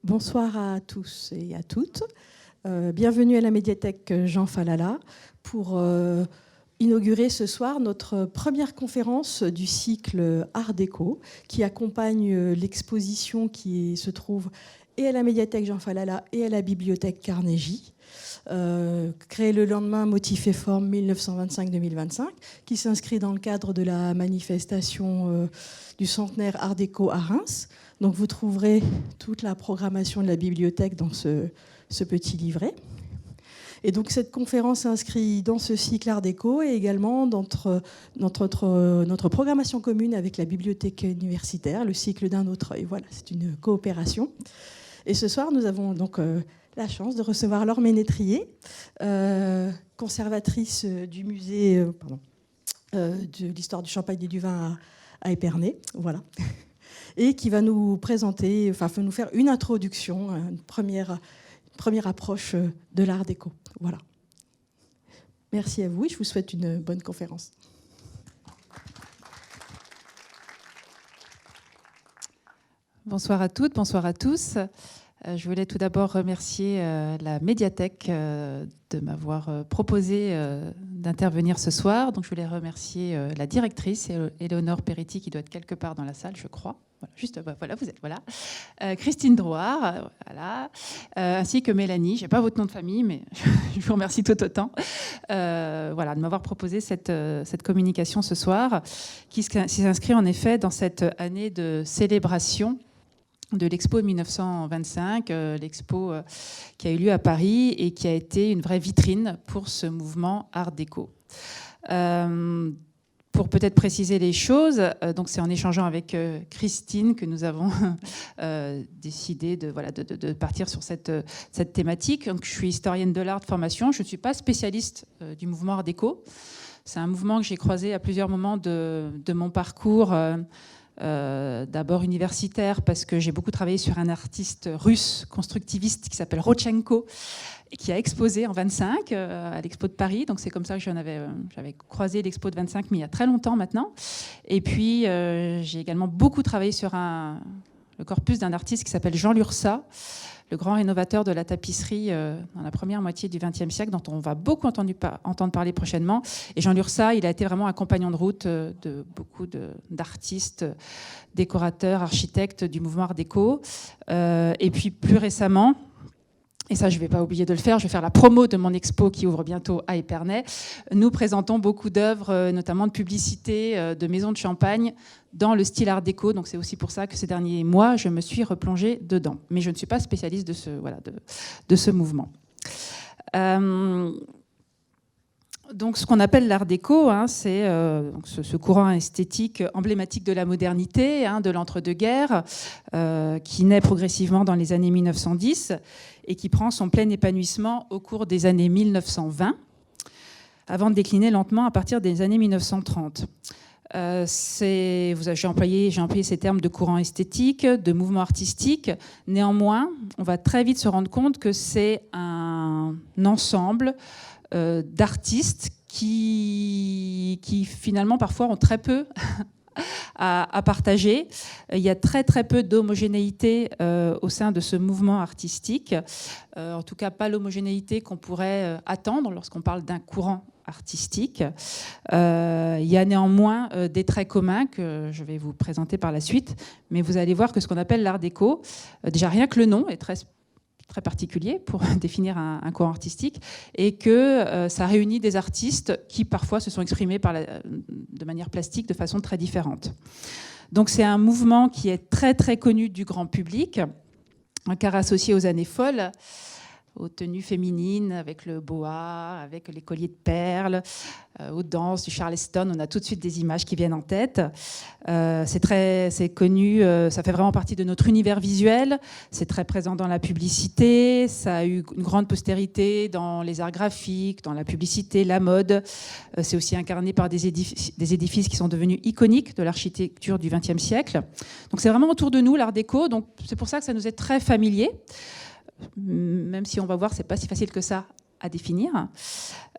Bonsoir à tous et à toutes. Bienvenue à la médiathèque Jean Falala pour inaugurer ce soir notre première conférence du cycle Art Déco qui accompagne l'exposition qui se trouve et à la médiathèque Jean Falala et à la bibliothèque Carnegie. Créé le lendemain, Motifs et formes 1925-2025, qui s'inscrit dans le cadre de la manifestation du centenaire Art Déco à Reims. Donc vous trouverez toute la programmation de la bibliothèque dans ce petit livret. Et donc cette conférence s'inscrit dans ce cycle Art Déco et également dans notre programmation commune avec la bibliothèque universitaire, le cycle d'un autre œil. Voilà, c'est une coopération. Et ce soir, nous avons donc la chance de recevoir Laure Ménétrier, conservatrice du musée de l'histoire du champagne et du vin à Épernay. Voilà. Et qui va nous présenter, nous faire une introduction, une première approche de l'art déco. Voilà. Merci à vous et je vous souhaite une bonne conférence. Bonsoir à toutes, bonsoir à tous. Je voulais tout d'abord remercier la médiathèque de m'avoir proposé d'intervenir ce soir. Donc je voulais remercier la directrice, Éléonore Peretti, qui doit être quelque part dans la salle, je crois. Voilà, juste, voilà, vous êtes, voilà. Christine Drouard, voilà, ainsi que Mélanie. Je n'ai pas votre nom de famille, mais je vous remercie tout autant. Voilà, de m'avoir proposé cette communication ce soir, qui s'inscrit en effet dans cette année de célébration de l'Expo 1925, l'expo qui a eu lieu à Paris et qui a été une vraie vitrine pour ce mouvement Art Déco. Pour peut-être préciser les choses, donc c'est en échangeant avec Christine que nous avons décidé de partir sur cette thématique. Donc, je suis historienne de l'art de formation, je ne suis pas spécialiste du mouvement Art Déco. C'est un mouvement que j'ai croisé à plusieurs moments de mon parcours. D'abord universitaire parce que j'ai beaucoup travaillé sur un artiste russe constructiviste qui s'appelle Rodchenko et qui a exposé en 25 à l'Expo de Paris. Donc c'est comme ça que j'avais croisé l'Expo de 25, mais il y a très longtemps maintenant. Et puis j'ai également beaucoup travaillé sur le corpus d'un artiste qui s'appelle Jean Lursa, le grand rénovateur de la tapisserie dans la première moitié du XXe siècle, dont on va beaucoup entendre parler prochainement. Et Jean Lursa, il a été vraiment un compagnon de route de beaucoup d'artistes, décorateurs, architectes du mouvement Art Déco. Et puis plus récemment, et ça je ne vais pas oublier de le faire, je vais faire la promo de mon expo qui ouvre bientôt à Épernay. Nous présentons beaucoup d'œuvres, notamment de publicité, de maisons de champagne, dans le style Art Déco. Donc c'est aussi pour ça que ces derniers mois, je me suis replongée dedans. Mais je ne suis pas spécialiste de ce mouvement. Donc, ce qu'on appelle l'art déco, c'est ce courant esthétique emblématique de la modernité, de l'entre-deux-guerres, qui naît progressivement dans les années 1910 et qui prend son plein épanouissement au cours des années 1920, avant de décliner lentement à partir des années 1930. J'ai employé ces termes de courant esthétique, de mouvement artistique. Néanmoins, on va très vite se rendre compte que c'est un ensemble d'artistes qui finalement parfois ont très peu à partager. Il y a très très peu d'homogénéité au sein de ce mouvement artistique, en tout cas pas l'homogénéité qu'on pourrait attendre lorsqu'on parle d'un courant artistique. Il y a néanmoins des traits communs que je vais vous présenter par la suite, mais vous allez voir que ce qu'on appelle l'art déco, déjà rien que le nom est très particulier pour définir un courant artistique, et que ça réunit des artistes qui parfois se sont exprimés de manière plastique de façon très différente. Donc c'est un mouvement qui est très très connu du grand public, car associé aux années folles, aux tenues féminines, avec le boa, avec les colliers de perles, aux danses du Charleston. On a tout de suite des images qui viennent en tête. C'est connu, ça fait vraiment partie de notre univers visuel. C'est très présent dans la publicité. Ça a eu une grande postérité dans les arts graphiques, dans la publicité, la mode. C'est aussi incarné par des édifices qui sont devenus iconiques de l'architecture du XXe siècle. Donc c'est vraiment autour de nous, l'art déco. Donc c'est pour ça que ça nous est très familier. Même si on va voir, c'est pas si facile que ça à définir.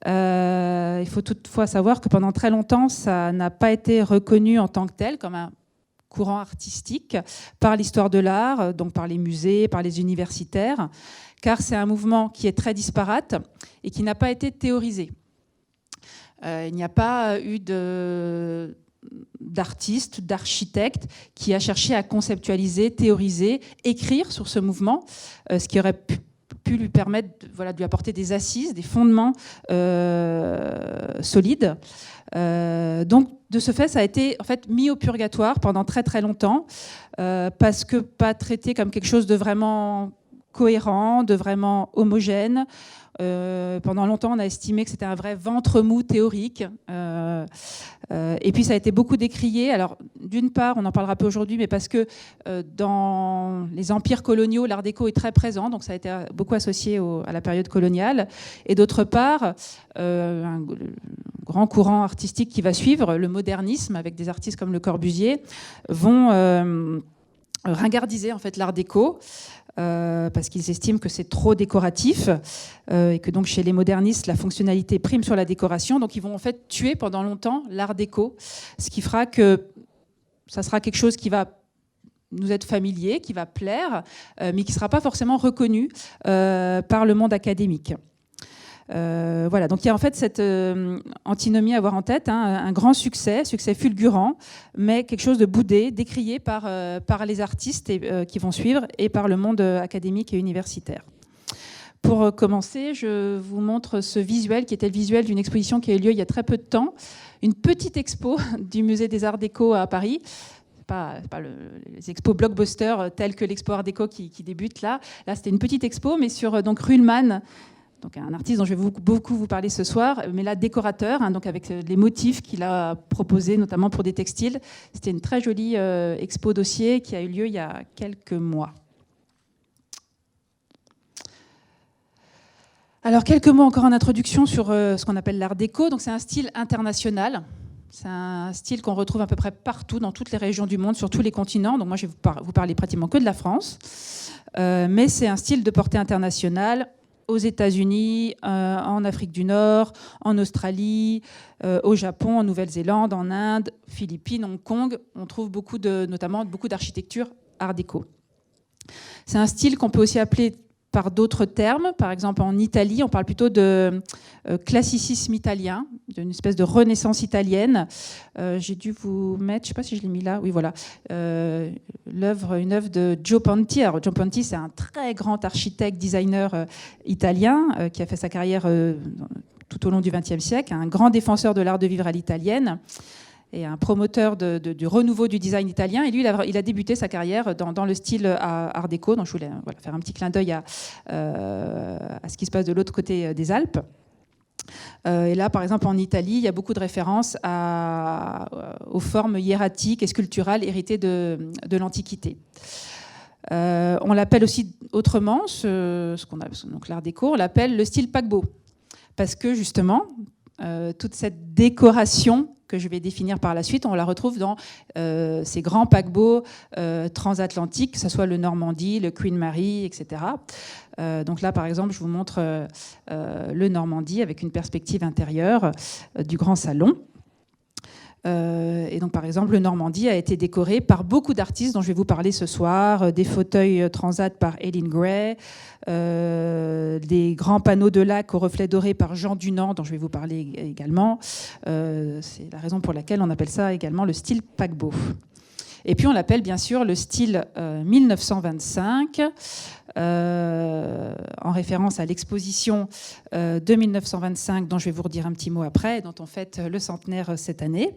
Il faut toutefois savoir que pendant très longtemps, ça n'a pas été reconnu en tant que tel, comme un courant artistique par l'histoire de l'art, donc par les musées, par les universitaires, car c'est un mouvement qui est très disparate et qui n'a pas été théorisé. Il n'y a pas eu d'artiste, d'architecte qui a cherché à conceptualiser, théoriser, écrire sur ce mouvement, ce qui aurait pu lui permettre de lui apporter des assises, des fondements solides. Donc, de ce fait, ça a été en fait mis au purgatoire pendant très très longtemps, parce que pas traité comme quelque chose de vraiment cohérent, de vraiment homogène. Pendant longtemps, on a estimé que c'était un vrai ventre mou théorique. Et puis, ça a été beaucoup décrié. Alors, d'une part, on n'en parlera pas aujourd'hui, mais parce que dans les empires coloniaux, l'art déco est très présent, donc ça a été beaucoup associé à la période coloniale. Et d'autre part, un grand courant artistique qui va suivre, le modernisme, avec des artistes comme Le Corbusier, vont ringardiser en fait l'art déco. Parce qu'ils estiment que c'est trop décoratif et que donc chez les modernistes, la fonctionnalité prime sur la décoration. Donc ils vont en fait tuer pendant longtemps l'art déco, ce qui fera que ça sera quelque chose qui va nous être familier, qui va plaire, mais qui ne sera pas forcément reconnu par le monde académique. Voilà, donc il y a en fait cette antinomie à avoir en tête, un grand succès fulgurant, mais quelque chose de boudé, décrié par les artistes qui vont suivre et par le monde académique et universitaire. Pour commencer, je vous montre ce visuel qui était le visuel d'une exposition qui a eu lieu il y a très peu de temps, une petite expo du Musée des Arts Déco à Paris. Pas les expos blockbusters tels que l'expo Art Déco qui débute là. Là, c'était une petite expo, mais sur donc Ruhlmann, donc un artiste dont je vais beaucoup vous parler ce soir, mais là décorateur, donc avec les motifs qu'il a proposés, notamment pour des textiles. C'était une très jolie expo dossier qui a eu lieu il y a quelques mois. Alors quelques mots encore en introduction sur ce qu'on appelle l'art déco. Donc c'est un style international. C'est un style qu'on retrouve à peu près partout, dans toutes les régions du monde, sur tous les continents. Donc moi, je vais vous parler pratiquement que de la France. Mais c'est un style de portée internationale aux États-Unis, en Afrique du Nord, en Australie, au Japon, en Nouvelle-Zélande, en Inde, Philippines, Hong Kong. On trouve notamment beaucoup d'architecture art déco. C'est un style qu'on peut aussi appeler par d'autres termes. Par exemple, en Italie, on parle plutôt de classicisme italien, d'une espèce de renaissance italienne. J'ai dû vous mettre, je ne sais pas si je l'ai mis là, oui voilà, une œuvre de Gio Ponti. Alors, Gio Ponti, c'est un très grand architecte, designer italien qui a fait sa carrière tout au long du XXe siècle, un grand défenseur de l'art de vivre à l'italienne et un promoteur du renouveau du design italien. Et lui, il a débuté sa carrière dans le style art déco. Donc je voulais faire un petit clin d'œil à ce qui se passe de l'autre côté des Alpes. Et là, par exemple, en Italie, il y a beaucoup de références aux formes hiératiques et sculpturales héritées de l'Antiquité. On l'appelle aussi autrement, donc l'art déco, on l'appelle le style paquebot. Parce que justement, toute cette décoration que je vais définir par la suite, on la retrouve dans ces grands paquebots transatlantiques, que ce soit le Normandie, le Queen Mary, etc. Donc là, par exemple, je vous montre le Normandie avec une perspective intérieure du grand salon. Et donc, par exemple, le Normandie a été décoré par beaucoup d'artistes dont je vais vous parler ce soir, des fauteuils transat par Eileen Gray, des grands panneaux de lac aux reflets dorés par Jean Dunand, dont je vais vous parler également. C'est la raison pour laquelle on appelle ça également le style paquebot. Et puis on l'appelle bien sûr le style 1925, en référence à l'exposition de 1925, dont je vais vous redire un petit mot après, dont on fête le centenaire cette année.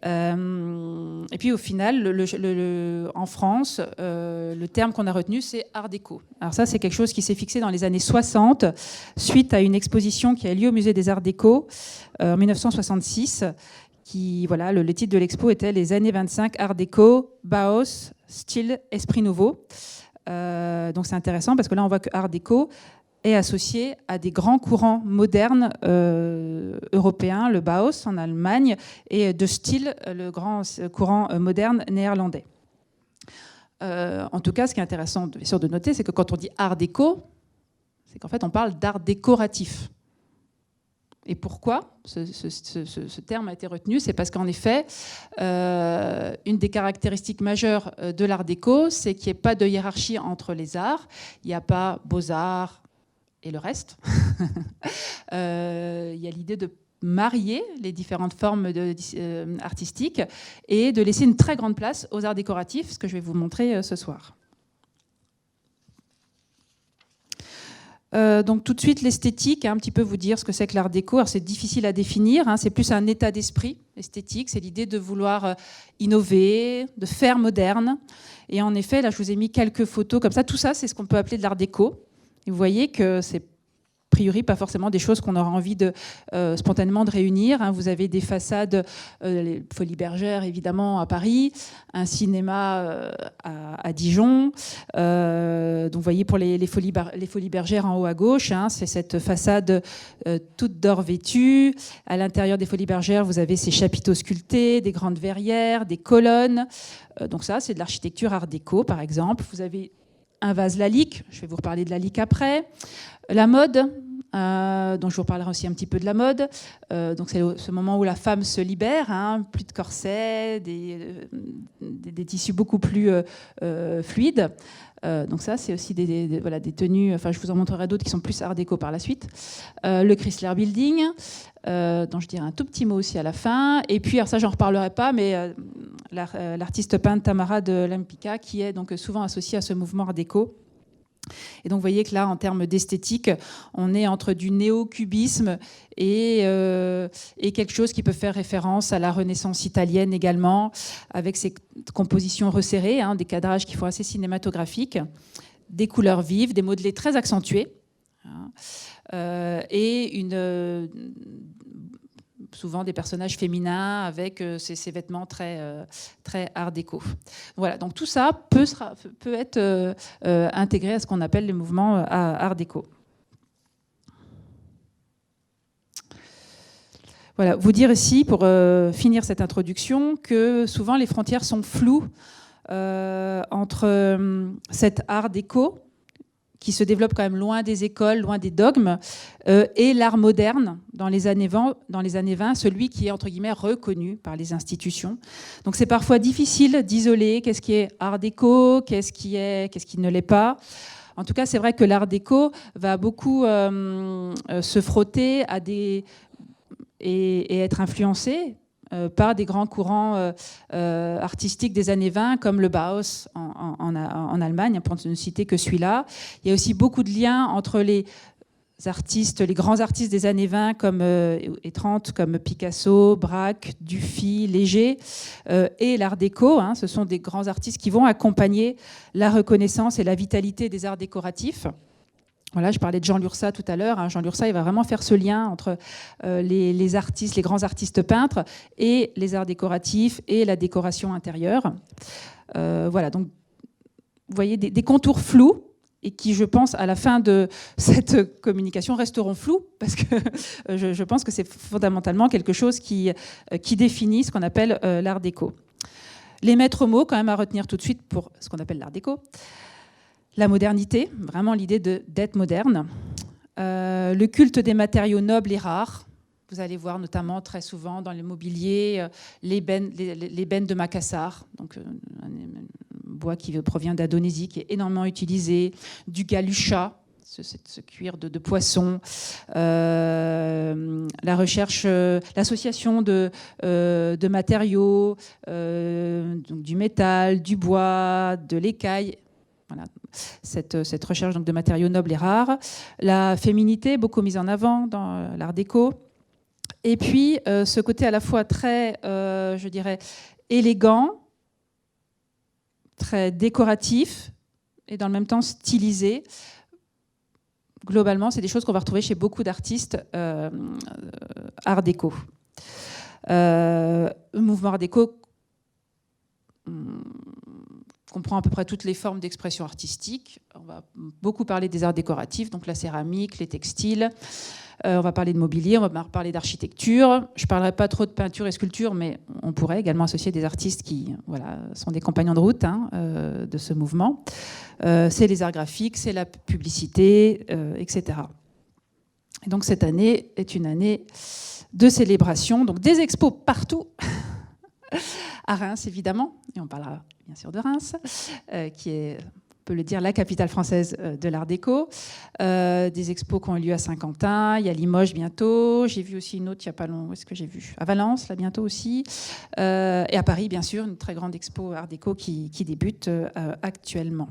Et puis au final, en France, le terme qu'on a retenu, c'est art déco. Alors ça, c'est quelque chose qui s'est fixé dans les années 60, suite à une exposition qui a eu lieu au Musée des Arts Déco en 1966. Le titre de l'expo était Les années 25, art déco, Bauhaus, style, esprit nouveau. Donc c'est intéressant parce que là, on voit que art déco est associé à des grands courants modernes européens, le Bauhaus en Allemagne, et de style, le grand courant moderne néerlandais. En tout cas, ce qui est intéressant bien sûr de noter, c'est que quand on dit art déco, c'est qu'en fait, on parle d'art décoratif. Et pourquoi ce terme a été retenu? C'est parce qu'en effet, une des caractéristiques majeures de l'art déco, c'est qu'il n'y ait pas de hiérarchie entre les arts. Il n'y a pas beaux-arts et le reste. Il y a l'idée de marier les différentes formes artistiques et de laisser une très grande place aux arts décoratifs, ce que je vais vous montrer ce soir. Donc tout de suite l'esthétique, un petit peu vous dire ce que c'est que l'art déco. Alors c'est difficile à définir, c'est plus un état d'esprit esthétique, c'est l'idée de vouloir innover, de faire moderne. Et en effet, là je vous ai mis quelques photos comme ça. Tout ça, c'est ce qu'on peut appeler de l'art déco. Et vous voyez que c'est a priori pas forcément des choses qu'on aura envie de spontanément de réunir. Vous avez des façades, les Folies Bergère évidemment à Paris, un cinéma à Dijon. Donc vous voyez pour les Folies Bergère en haut à gauche, c'est cette façade toute d'or vêtue. À l'intérieur des Folies Bergère, vous avez ces chapiteaux sculptés, des grandes verrières, des colonnes. Donc ça, c'est de l'architecture art déco par exemple. Vous avez un vase Lalique, je vais vous reparler de Lalique après. La mode, donc je vous reparlerai aussi un petit peu de la mode. Donc c'est ce moment où la femme se libère, plus de corsets, des tissus beaucoup plus fluides. Donc ça, c'est aussi des tenues, enfin je vous en montrerai d'autres qui sont plus art déco par la suite. Le Chrysler Building, dont je dirai un tout petit mot aussi à la fin. Et puis, alors ça, j'en reparlerai pas, mais l'artiste peintre Tamara de Lempicka, qui est donc souvent associée à ce mouvement art déco. Et donc, vous voyez que là, en termes d'esthétique, on est entre du néo-cubisme et quelque chose qui peut faire référence à la Renaissance italienne également, avec ces compositions resserrées, des cadrages qui font assez cinématographiques, des couleurs vives, des modelés très accentués, et souvent des personnages féminins avec ces vêtements très art déco. Voilà, donc tout ça peut être intégré à ce qu'on appelle les mouvements art déco. Voilà, vous dire ici, pour finir cette introduction, que souvent les frontières sont floues entre cet art déco, qui se développe quand même loin des écoles, loin des dogmes, et l'art moderne dans les années 20, celui qui est entre guillemets reconnu par les institutions. Donc c'est parfois difficile d'isoler qu'est-ce qui est art déco, qu'est-ce qui ne l'est pas. En tout cas, c'est vrai que l'art déco va beaucoup se frotter à et être influencé par des grands courants artistiques des années 20, comme le Bauhaus en Allemagne, pour ne citer que celui-là. Il y a aussi beaucoup de liens entre les grands artistes des années 20 et 30, comme Picasso, Braque, Dufy, Léger, et l'art déco. Ce sont des grands artistes qui vont accompagner la reconnaissance et la vitalité des arts décoratifs. Voilà, je parlais de Jean Lursa tout à l'heure. Jean Lursa, il va vraiment faire ce lien entre les artistes, les grands artistes peintres, et les arts décoratifs et la décoration intérieure. Voilà, donc vous voyez des contours flous et qui, je pense, à la fin de cette communication, resteront flous, parce que je pense que c'est fondamentalement quelque chose qui définit ce qu'on appelle l'art déco. Les maîtres mots, quand même, à retenir tout de suite pour ce qu'on appelle l'art déco. La modernité, vraiment l'idée d'être moderne. Le culte des matériaux nobles et rares. Vous allez voir notamment très souvent dans le mobilier les bennes de Macassar, donc un bois qui provient d'Indonésie, qui est énormément utilisé, du galucha, ce cuir de poisson, la recherche, l'association de matériaux, donc du métal, du bois, de l'écaille. Voilà, cette recherche donc, de matériaux nobles et rares. La féminité, beaucoup mise en avant dans l'art déco. Et puis, ce côté à la fois très, je dirais, élégant, très décoratif, et dans le même temps stylisé. Globalement, c'est des choses qu'on va retrouver chez beaucoup d'artistes art déco. Le mouvement art déco comprend à peu près toutes les formes d'expression artistique. On va beaucoup parler des arts décoratifs, donc la céramique, les textiles. On va parler de mobilier, on va parler d'architecture. Je ne parlerai pas trop de peinture et sculpture, mais on pourrait également associer des artistes qui sont des compagnons de route de ce mouvement. C'est les arts graphiques, c'est la publicité, etc. Et donc cette année est une année de célébration, donc des expos partout, à Reims évidemment, et on parlera bien sûr de Reims, qui est, on peut le dire, la capitale française de l'art déco. Des expos qui ont eu lieu à Saint-Quentin, il y a Limoges bientôt, j'ai vu aussi une autre il n'y a pas longtemps, où est-ce que j'ai vu ? À Valence, là bientôt aussi, et à Paris bien sûr, une très grande expo art déco qui débute actuellement.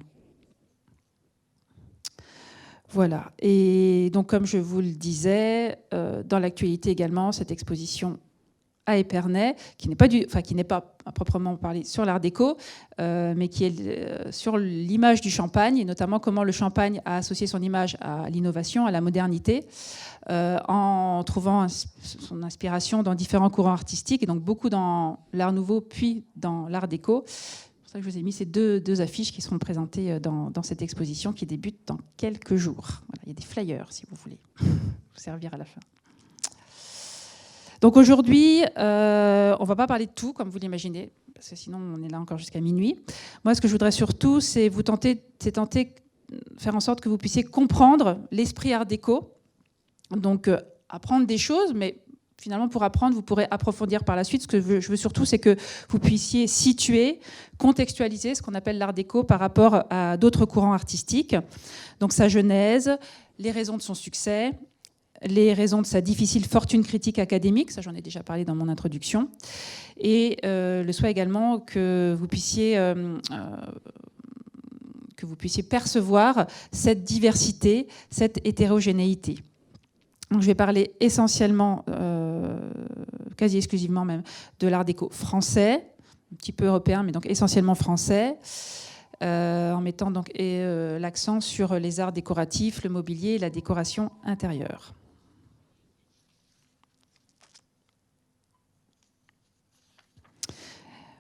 Voilà, et donc comme je vous le disais, dans l'actualité également, cette exposition à Épernay, qui n'est pas à proprement parler sur l'art déco, mais qui est sur l'image du champagne, et notamment comment le champagne a associé son image à l'innovation, à la modernité, en trouvant son inspiration dans différents courants artistiques, et donc beaucoup dans l'art nouveau, puis dans l'art déco. C'est pour ça que je vous ai mis ces deux affiches qui seront présentées dans cette exposition qui débute dans quelques jours. Voilà, il y a des flyers, si vous voulez, vous servir à la fin. Donc aujourd'hui, on ne va pas parler de tout, comme vous l'imaginez, parce que sinon on est là encore jusqu'à minuit. Moi, ce que je voudrais surtout, c'est tenter de faire en sorte que vous puissiez comprendre l'esprit art déco. Donc apprendre des choses, mais finalement pour apprendre, vous pourrez approfondir par la suite. Ce que je veux surtout, c'est que vous puissiez situer, contextualiser ce qu'on appelle l'art déco par rapport à d'autres courants artistiques. Donc sa genèse, les raisons de son succès, les raisons de sa difficile fortune critique académique, ça j'en ai déjà parlé dans mon introduction, et le souhait également que vous puissiez percevoir cette diversité, cette hétérogénéité. Donc, je vais parler essentiellement, quasi exclusivement même, de l'art déco français, un petit peu européen, mais donc essentiellement français, en mettant donc l'accent sur les arts décoratifs, le mobilier et la décoration intérieure.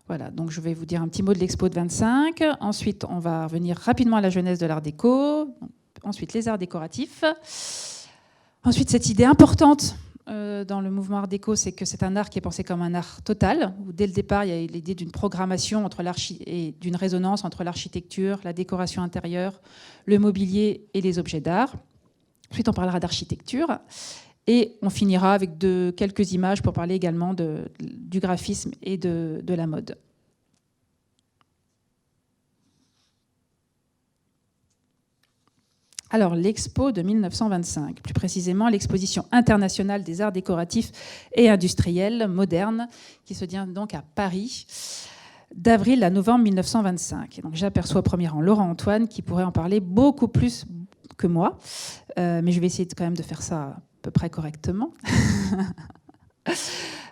Voilà, donc je vais vous dire un petit mot de l'expo de 25. Ensuite, on va revenir rapidement à la genèse de l'art déco. Ensuite, les arts décoratifs. Ensuite, cette idée importante dans le mouvement art déco, c'est que c'est un art qui est pensé comme un art total, où dès le départ, il y a l'idée d'une programmation et d'une résonance entre l'architecture, la décoration intérieure, le mobilier et les objets d'art. Ensuite, on parlera d'architecture. Et on finira avec quelques images pour parler également du graphisme et de la mode. Alors, l'expo de 1925, plus précisément l'exposition internationale des arts décoratifs et industriels modernes, qui se tient donc à Paris, d'avril à novembre 1925. Et donc, j'aperçois au premier rang Laurent Antoine, qui pourrait en parler beaucoup plus que moi, mais je vais essayer quand même de faire ça à peu près correctement.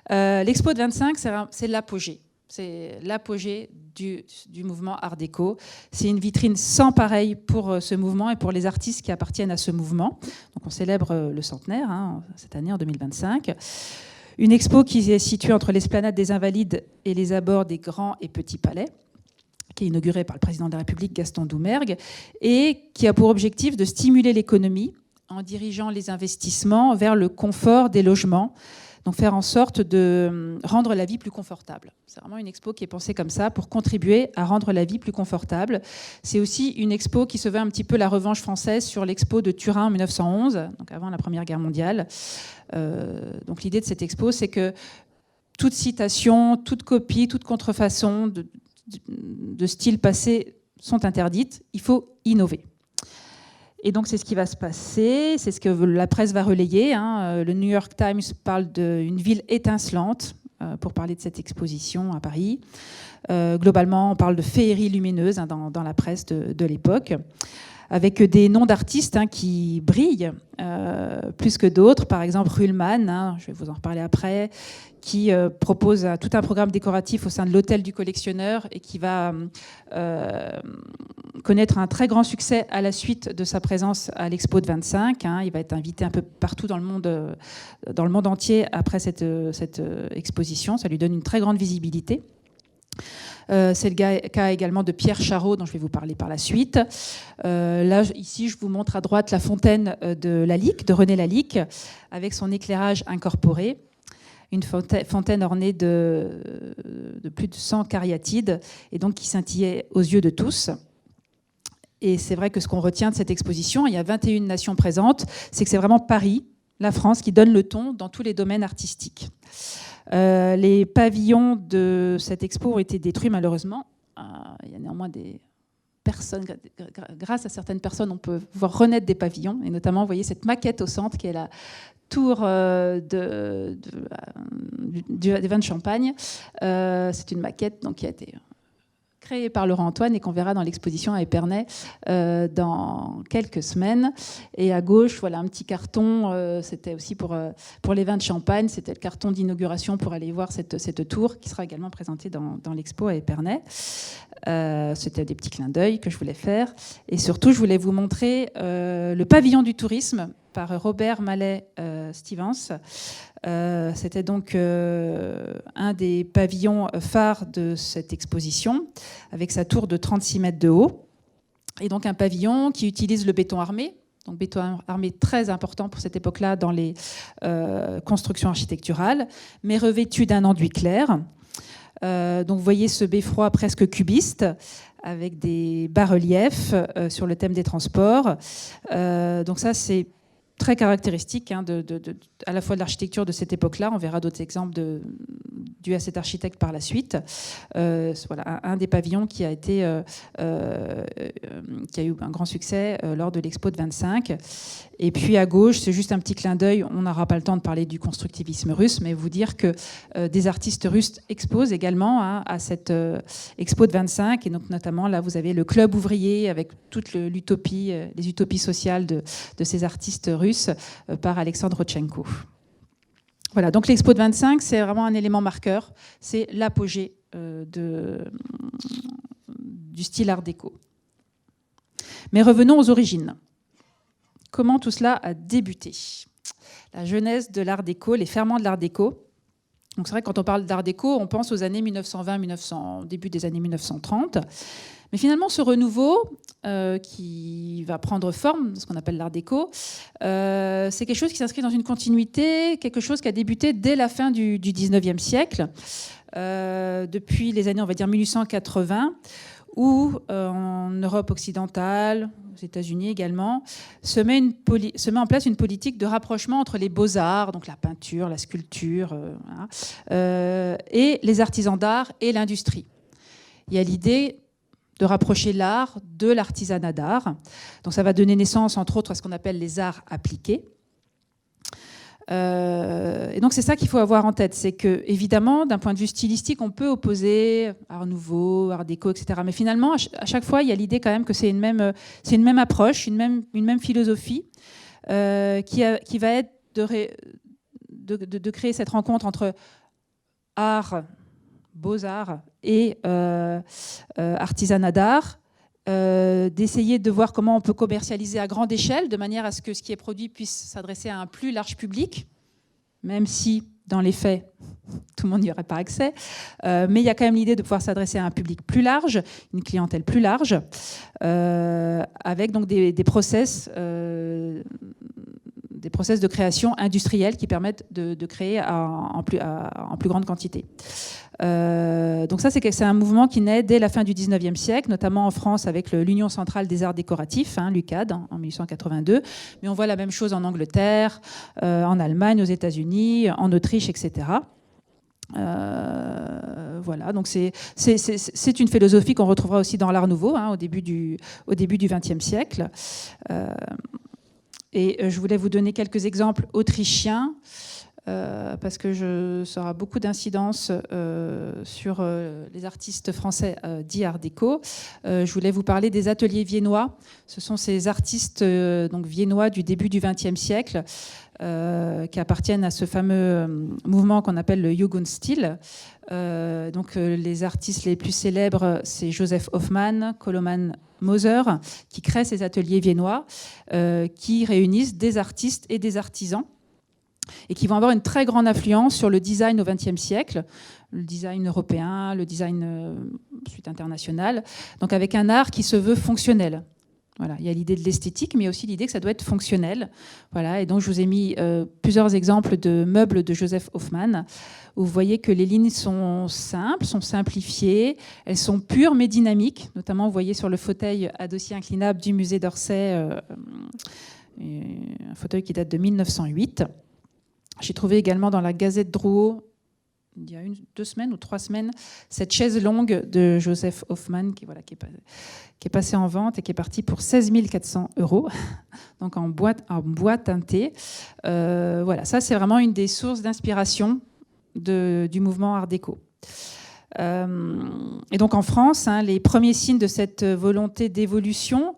L'expo de 25, c'est l'apogée. C'est l'apogée du mouvement art déco. C'est une vitrine sans pareil pour ce mouvement et pour les artistes qui appartiennent à ce mouvement. Donc on célèbre le centenaire cette année, en 2025. Une expo qui est située entre l'esplanade des Invalides et les abords des grands et petits palais, qui est inaugurée par le président de la République, Gaston Doumergue, et qui a pour objectif de stimuler l'économie en dirigeant les investissements vers le confort des logements, donc faire en sorte de rendre la vie plus confortable. C'est vraiment une expo qui est pensée comme ça pour contribuer à rendre la vie plus confortable. C'est aussi une expo qui se veut un petit peu la revanche française sur l'expo de Turin en 1911, donc avant la Première Guerre mondiale. Donc l'idée de cette expo, c'est que toute citation, toute copie, toute contrefaçon de style passé sont interdites. Il faut innover. Et donc, c'est ce qui va se passer, c'est ce que la presse va relayer. Le New York Times parle d'une ville étincelante pour parler de cette exposition à Paris. Globalement, on parle de féerie lumineuse dans la presse de l'époque, avec des noms d'artistes qui brillent plus que d'autres. Par exemple, Ruhlmann, je vais vous en reparler après, qui propose tout un programme décoratif au sein de l'hôtel du collectionneur et qui va connaître un très grand succès à la suite de sa présence à l'Expo de 25. Il va être invité un peu partout dans le monde entier après cette exposition. Ça lui donne une très grande visibilité. C'est le cas également de Pierre Charot, dont je vais vous parler par la suite. Là, ici, je vous montre à droite la fontaine de Lalique, de René Lalique, avec son éclairage incorporé. Une fontaine ornée de plus de 100 cariatides, et donc qui scintillait aux yeux de tous. Et c'est vrai que ce qu'on retient de cette exposition, il y a 21 nations présentes, c'est que c'est vraiment Paris la France qui donne le ton dans tous les domaines artistiques. Les pavillons de cette expo ont été détruits malheureusement. Il y a néanmoins des personnes, grâce à certaines personnes, on peut voir renaître des pavillons, et notamment, vous voyez cette maquette au centre qui est la tour des vins de Champagne. C'est une maquette donc, qui a été créée par Laurent Antoine et qu'on verra dans l'exposition à Épernay dans quelques semaines. Et à gauche, voilà un petit carton, c'était aussi pour les vins de Champagne, c'était le carton d'inauguration pour aller voir cette tour qui sera également présentée dans l'expo à Épernay. C'était des petits clins d'œil que je voulais faire. Et surtout, je voulais vous montrer le pavillon du tourisme par Robert Mallet-Stevens. C'était donc un des pavillons phares de cette exposition, avec sa tour de 36 mètres de haut. Et donc un pavillon qui utilise le béton armé. Donc béton armé très important pour cette époque-là dans les constructions architecturales, mais revêtu d'un enduit clair. Donc vous voyez ce beffroi presque cubiste avec des bas-reliefs sur le thème des transports. Donc ça c'est très caractéristique à la fois de l'architecture de cette époque-là. On verra d'autres exemples dus à cet architecte par la suite. Voilà, un des pavillons qui a eu un grand succès lors de l'Expo de 25. Et puis à gauche, c'est juste un petit clin d'œil. On n'aura pas le temps de parler du constructivisme russe, mais vous dire que des artistes russes exposent également à cette Expo de 25. Et donc notamment là, vous avez le club ouvrier avec toute l'utopie, les utopies sociales de ces artistes russes par Alexandre Rodchenko. Voilà, donc l'Expo de 25, c'est vraiment un élément marqueur. C'est l'apogée du style art déco. Mais revenons aux origines. Comment tout cela a débuté? La genèse de l'art déco, les ferments de l'art déco. Donc c'est vrai que quand on parle d'art déco, on pense aux années 1920, début des années 1930. Mais finalement, ce renouveau qui va prendre forme, ce qu'on appelle l'art déco, c'est quelque chose qui s'inscrit dans une continuité, quelque chose qui a débuté dès la fin du 19e siècle, depuis les années, on va dire, 1880, où en Europe occidentale, aux États-Unis également, se met en place une politique de rapprochement entre les beaux-arts, donc la peinture, la sculpture, et les artisans d'art et l'industrie. Il y a l'idée de rapprocher l'art de l'artisanat d'art. Donc ça va donner naissance, entre autres, à ce qu'on appelle les arts appliqués. Et donc c'est ça qu'il faut avoir en tête, c'est que évidemment d'un point de vue stylistique on peut opposer art nouveau, art déco, etc. Mais finalement à chaque fois il y a l'idée quand même que c'est une même approche, une même philosophie qui va être de créer cette rencontre entre art, beaux-arts et artisanat d'art. D'essayer de voir comment on peut commercialiser à grande échelle, de manière à ce que ce qui est produit puisse s'adresser à un plus large public, même si, dans les faits, tout le monde n'y aurait pas accès. Mais il y a quand même l'idée de pouvoir s'adresser à un public plus large, une clientèle plus large, avec donc des process de création industrielle qui permettent de créer en plus grande quantité. Donc ça, c'est un mouvement qui naît dès la fin du 19e siècle, notamment en France avec l'Union centrale des arts décoratifs, l'UCAD, en 1882. Mais on voit la même chose en Angleterre, en Allemagne, aux États-Unis, en Autriche, etc. Voilà, donc c'est une philosophie qu'on retrouvera aussi dans l'Art nouveau, au début du XXe siècle. Et je voulais vous donner quelques exemples autrichiens, parce que ça aura beaucoup d'incidence sur les artistes français dits art déco. Je voulais vous parler des ateliers viennois. Ce sont ces artistes donc viennois du début du XXe siècle qui appartiennent à ce fameux mouvement qu'on appelle le Jugendstil. Donc les artistes les plus célèbres, c'est Joseph Hoffmann, Koloman Moser, qui créent ces ateliers viennois qui réunissent des artistes et des artisans et qui vont avoir une très grande influence sur le design au XXe siècle, le design européen, le design ensuite international, donc avec un art qui se veut fonctionnel. Voilà, il y a l'idée de l'esthétique, mais aussi l'idée que ça doit être fonctionnel. Voilà, et donc je vous ai mis plusieurs exemples de meubles de Joseph Hoffmann, où vous voyez que les lignes sont simples, sont simplifiées, elles sont pures mais dynamiques. Notamment, vous voyez sur le fauteuil à dossier inclinable du musée d'Orsay un fauteuil qui date de 1908. J'ai trouvé également dans la Gazette Drouot, il y a 2 semaines ou 3 semaines, cette chaise longue de Joseph Hoffmann qui est passée en vente et qui est partie pour 16 400 €, donc en bois teinté. Voilà, ça c'est vraiment une des sources d'inspiration du mouvement Art déco. Et donc en France, les premiers signes de cette volonté d'évolution,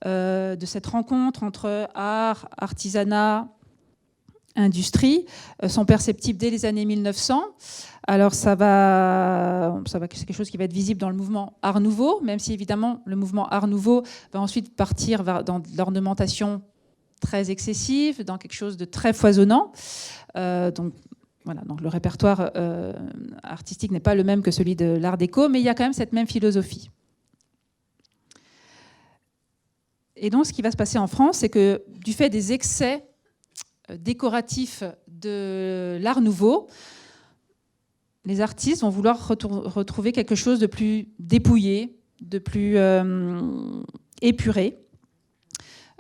de cette rencontre entre art, artisanat, industrie, sont perceptibles dès les années 1900. Alors c'est quelque chose qui va être visible dans le mouvement Art Nouveau, même si évidemment le mouvement Art Nouveau va ensuite partir dans l'ornementation très excessive, dans quelque chose de très foisonnant. Donc le répertoire artistique n'est pas le même que celui de l'Art déco, mais il y a quand même cette même philosophie. Et donc ce qui va se passer en France, c'est que du fait des excès décoratifs de l'Art nouveau, les artistes vont vouloir retrouver quelque chose de plus dépouillé, de plus épuré.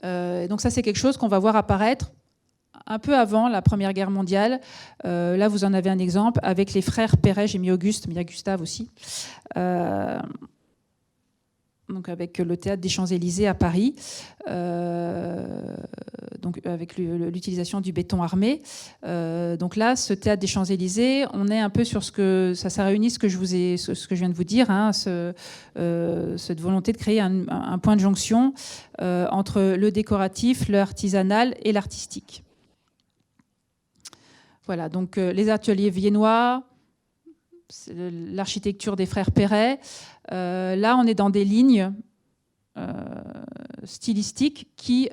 Donc ça, c'est quelque chose qu'on va voir apparaître un peu avant la Première Guerre mondiale. Là, vous en avez un exemple avec les frères Perret. J'ai mis Auguste, mais il y a Gustave aussi. Donc avec le Théâtre des Champs-Élysées à Paris, donc avec l'utilisation du béton armé. Donc là, ce Théâtre des Champs-Élysées, on est un peu sur ça réunit ce que je viens de vous dire, cette volonté de créer un point de jonction entre le décoratif, l'artisanal et l'artistique. Voilà, donc les ateliers viennois, l'architecture des frères Perret. Là, on est dans des lignes stylistiques qui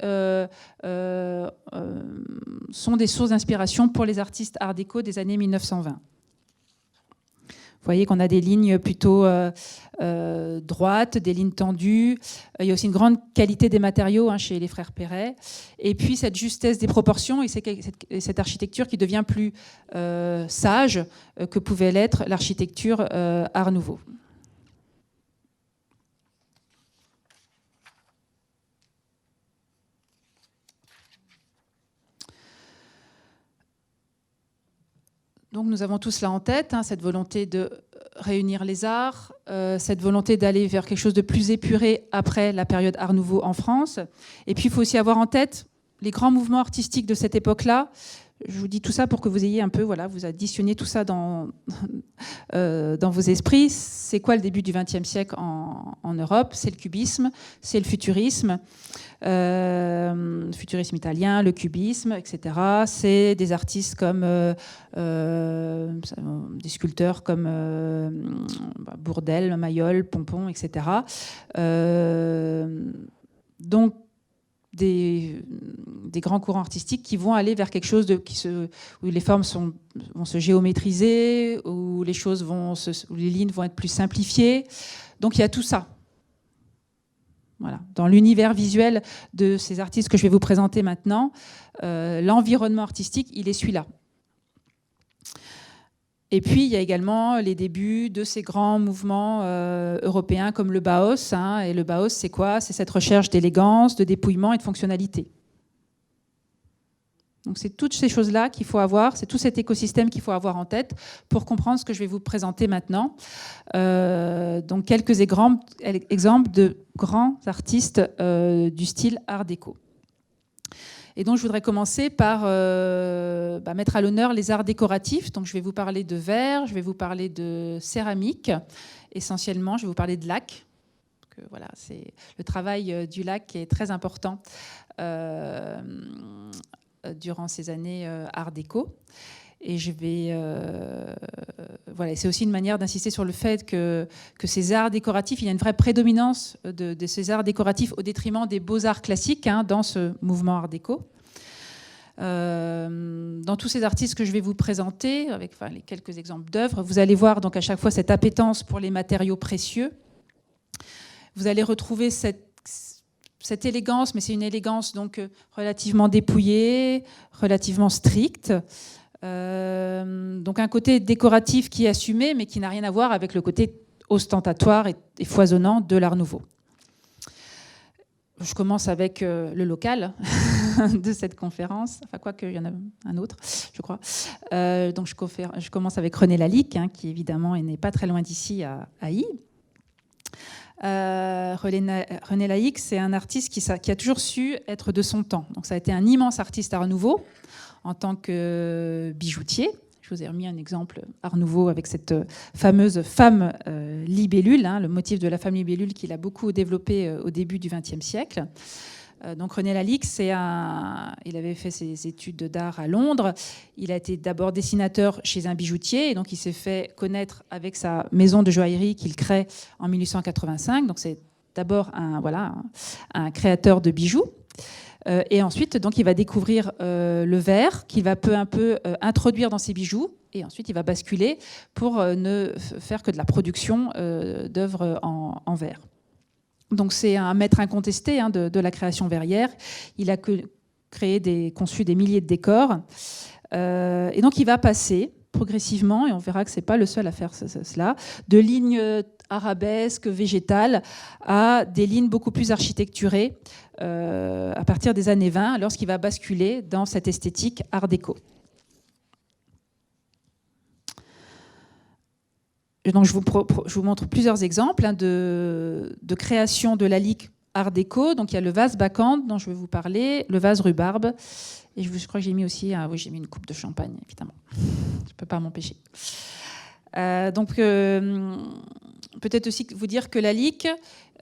sont des sources d'inspiration pour les artistes art déco des années 1920. Vous voyez qu'on a des lignes plutôt droites, des lignes tendues. Il y a aussi une grande qualité des matériaux chez les frères Perret. Et puis cette justesse des proportions et cette architecture qui devient plus sage que pouvait l'être l'architecture Art Nouveau. Donc nous avons tous cela en tête, cette volonté de réunir les arts, cette volonté d'aller vers quelque chose de plus épuré après la période Art Nouveau en France. Et puis il faut aussi avoir en tête les grands mouvements artistiques de cette époque-là. Je vous dis tout ça pour que vous ayez un peu, vous additionniez tout ça dans vos esprits. C'est quoi le début du XXe siècle en Europe? C'est le cubisme, c'est le futurisme italien, le cubisme, etc. C'est des artistes comme des sculpteurs comme Bourdelle, Mayol, Pompon, etc. Donc des grands courants artistiques qui vont aller vers quelque chose où les formes vont se géométriser, où les lignes vont être plus simplifiées. Donc il y a tout ça. Voilà. Dans l'univers visuel de ces artistes que je vais vous présenter maintenant, l'environnement artistique, il est celui-là. Et puis, il y a également les débuts de ces grands mouvements européens comme le Bauhaus. Et le Bauhaus, c'est quoi? C'est cette recherche d'élégance, de dépouillement et de fonctionnalité. Donc, c'est toutes ces choses-là qu'il faut avoir, c'est tout cet écosystème qu'il faut avoir en tête pour comprendre ce que je vais vous présenter maintenant. Donc, quelques exemples de grands artistes du style Art déco. Et donc, je voudrais commencer par mettre à l'honneur les arts décoratifs. Donc, je vais vous parler de verre, je vais vous parler de céramique. Essentiellement, je vais vous parler de lac. Voilà, c'est le travail du lac qui est très important durant ces années Art déco. Et je vais, c'est aussi une manière d'insister sur le fait que ces arts décoratifs, il y a une vraie prédominance de ces arts décoratifs au détriment des beaux-arts classiques dans ce mouvement Art déco. Dans tous ces artistes que je vais vous présenter, avec les quelques exemples d'œuvres, vous allez voir donc à chaque fois cette appétence pour les matériaux précieux. Vous allez retrouver cette élégance, mais c'est une élégance donc relativement dépouillée, relativement stricte. Donc un côté décoratif qui est assumé, mais qui n'a rien à voir avec le côté ostentatoire et foisonnant de l'Art nouveau. Je commence avec le local. de cette conférence. Enfin, quoique, il y en a un autre, je crois. Donc, je commence avec René Lalique, qui évidemment n'est pas très loin d'ici, à Haï. René Lalique, c'est un artiste qui a toujours su être de son temps. Donc, ça a été un immense artiste Art Nouveau en tant que bijoutier. Je vous ai remis un exemple Art Nouveau avec cette fameuse femme libellule, le motif de la femme libellule qu'il a beaucoup développé au début du XXe siècle. Donc René Lalique, il avait fait ses études d'art à Londres. Il a été d'abord dessinateur chez un bijoutier, et donc il s'est fait connaître avec sa maison de joaillerie qu'il crée en 1885. Donc c'est d'abord un créateur de bijoux. Et ensuite, donc, il va découvrir le verre qu'il va peu à peu introduire dans ses bijoux. Et ensuite, il va basculer pour ne faire que de la production d'œuvres en verre. Donc, c'est un maître incontesté de la création verrière. Il a conçu des milliers de décors. Et donc, il va passer progressivement, et on verra que ce n'est pas le seul à faire cela, de lignes arabesques, végétales, à des lignes beaucoup plus architecturées à partir des années 20, lorsqu'il va basculer dans cette esthétique art déco. Donc, je vous montre plusieurs exemples de création de Lalique art déco. Donc, il y a le vase Bacchante dont je vais vous parler, le vase rhubarbe. Et je crois que j'ai mis aussi, j'ai mis une coupe de champagne, évidemment. Je ne peux pas m'empêcher. Donc, peut-être aussi vous dire que Lalique,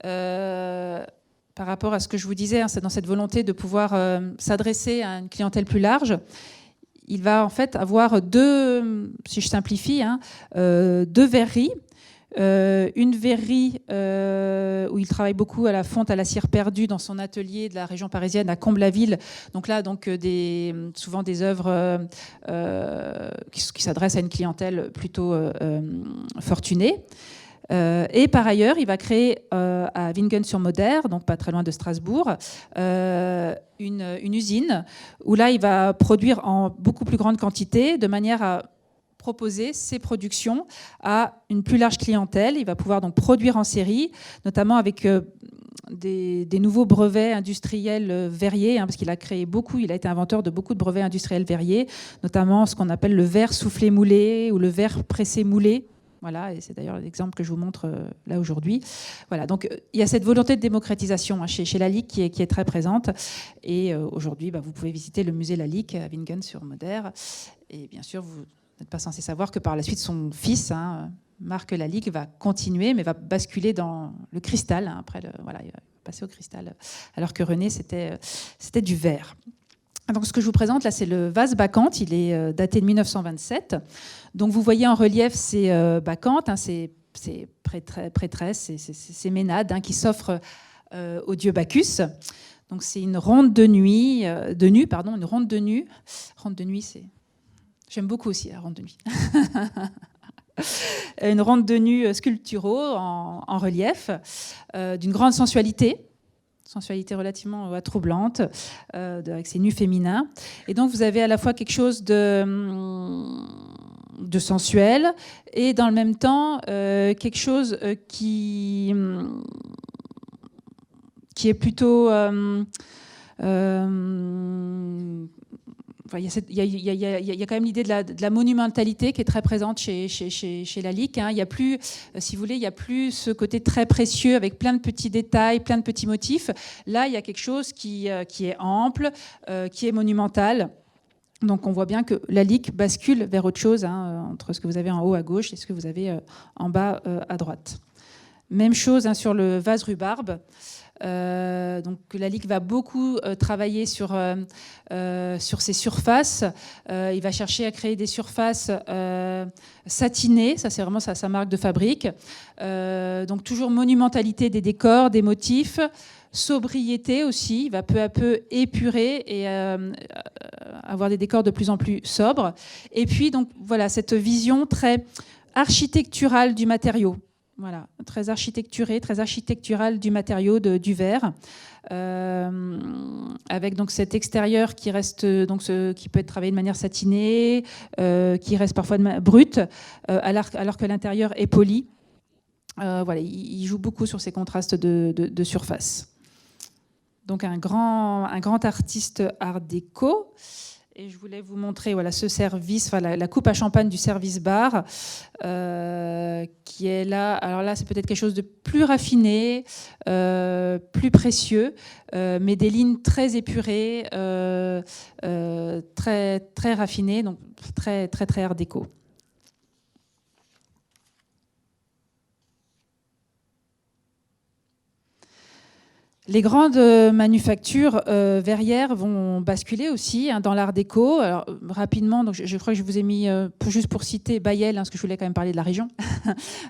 par rapport à ce que je vous disais, c'est dans cette volonté de pouvoir s'adresser à une clientèle plus large, il va en fait avoir deux, si je simplifie, deux verreries. Une verrerie où il travaille beaucoup à la fonte à la cire perdue dans son atelier de la région parisienne à Comble-la-Ville. Donc là, souvent des œuvres qui s'adressent à une clientèle plutôt fortunée. Et par ailleurs, il va créer à Wingen-sur-Moder, donc pas très loin de Strasbourg, une usine où là, il va produire en beaucoup plus grande quantité, de manière à proposer ses productions à une plus large clientèle. Il va pouvoir donc produire en série, notamment avec des nouveaux brevets industriels verriers, parce qu'il a créé beaucoup, il a été inventeur de beaucoup de brevets industriels verriers, notamment ce qu'on appelle le verre soufflé moulé ou le verre pressé moulé. Voilà, et c'est d'ailleurs l'exemple que je vous montre là aujourd'hui. Voilà, donc il y a cette volonté de démocratisation chez Lalique qui est très présente. Et aujourd'hui, vous pouvez visiter le musée Lalique à Wingen-sur-Moder. Et bien sûr, vous n'êtes pas censé savoir que par la suite, son fils, Marc Lalique, va continuer, mais va basculer dans le cristal. Après, il va passer au cristal. Alors que René, c'était du verre. Donc, ce que je vous présente là, c'est le vase Bacchante. Il est daté de 1927. Donc, vous voyez en relief ces Bacchante, ces prêtresses, ces ménades qui s'offrent au dieu Bacchus. Donc, c'est une ronde de nuit, une ronde de nuit. Ronde de nuit, j'aime beaucoup aussi la ronde de nuit. Une ronde de nuit sculpturaux en relief, d'une grande sensualité relativement troublante, avec ces nus féminins. Et donc, vous avez à la fois quelque chose de sensuel et dans le même temps quelque chose qui est plutôt... il y a quand même l'idée de la monumentalité qui est très présente chez Lalique. Il n'y a plus, si vous voulez, il y a plus ce côté très précieux avec plein de petits détails, plein de petits motifs. Là, il y a quelque chose qui est ample, qui est monumental. Donc, on voit bien que Lalique bascule vers autre chose, entre ce que vous avez en haut à gauche et ce que vous avez en bas à droite. Même chose sur le vase rhubarbe. Donc Lalique va beaucoup travailler sur ces surfaces. Il va chercher à créer des surfaces satinées. Ça, c'est vraiment sa marque de fabrique. Donc toujours monumentalité des décors, des motifs. Sobriété aussi, il va peu à peu épurer et avoir des décors de plus en plus sobres. Et puis donc voilà cette vision très architecturale du matériau. Voilà, très architecturé, très architectural du matériau du verre, avec donc cet extérieur qui reste qui peut être travaillé de manière satinée, qui reste parfois brut, alors que l'intérieur est poli. Voilà, il joue beaucoup sur ces contrastes de surface. donc un grand artiste art déco. Et je voulais vous montrer voilà, ce service, enfin, la coupe à champagne du service bar, qui est là. Alors là, c'est peut-être quelque chose de plus raffiné, plus précieux, mais des lignes très épurées, très, très raffinées, donc très, très, très art déco. Les grandes manufactures verrières vont basculer aussi dans l'art déco. Alors, rapidement, donc je crois que je vous ai mis, juste pour citer Baillel, parce que je voulais quand même parler de la région.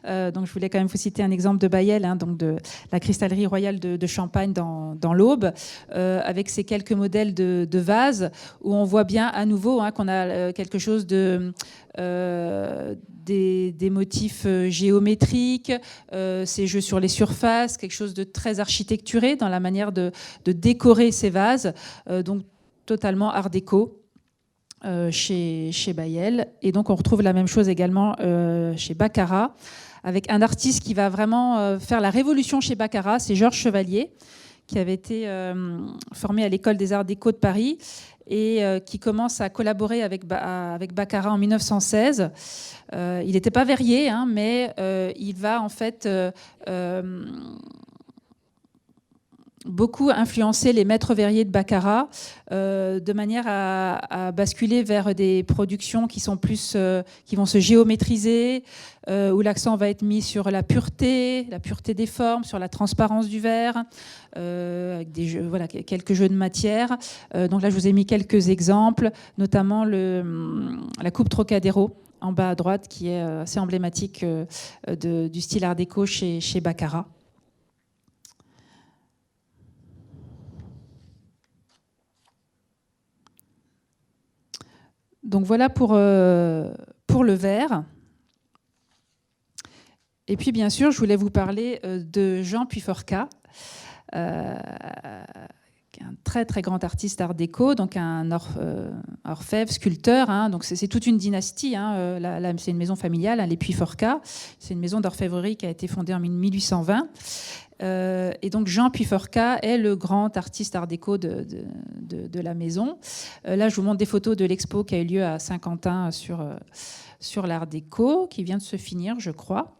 Donc je voulais quand même vous citer un exemple de Baillel, donc de la cristallerie royale de Champagne dans l'Aube, avec ces quelques modèles de vases, où on voit bien à nouveau qu'on a quelque chose de... Des motifs géométriques, ces jeux sur les surfaces, quelque chose de très architecturé dans la manière de décorer ces vases, donc totalement art déco chez Baillel. Et donc on retrouve la même chose également chez Baccarat, avec un artiste qui va vraiment faire la révolution chez Baccarat, c'est Georges Chevalier, qui avait été formé à l'école des arts déco de Paris, et qui commence à collaborer avec Baccarat en 1916. Il n'était pas verrier, mais il va en fait beaucoup influencer les maîtres verriers de Baccarat, de manière à basculer vers des productions qui sont plus, qui vont se géométriser, où l'accent va être mis sur la pureté des formes, sur la transparence du verre, avec des jeux, voilà, quelques jeux de matière. Donc là, je vous ai mis quelques exemples, notamment la coupe Trocadéro en bas à droite, qui est assez emblématique du style art déco chez Baccarat. Donc voilà pour le verre. Et puis bien sûr, je voulais vous parler de Jean Puyforca, qui est un très très grand artiste art déco, donc un orfèvre, sculpteur. Donc c'est toute une dynastie. C'est une maison familiale, les Puyforca. C'est une maison d'orfèvrerie qui a été fondée en 1820. Et donc Jean Puyforca est le grand artiste art déco de la maison. Là, je vous montre des photos de l'expo qui a eu lieu à Saint-Quentin sur l'art déco, qui vient de se finir, je crois.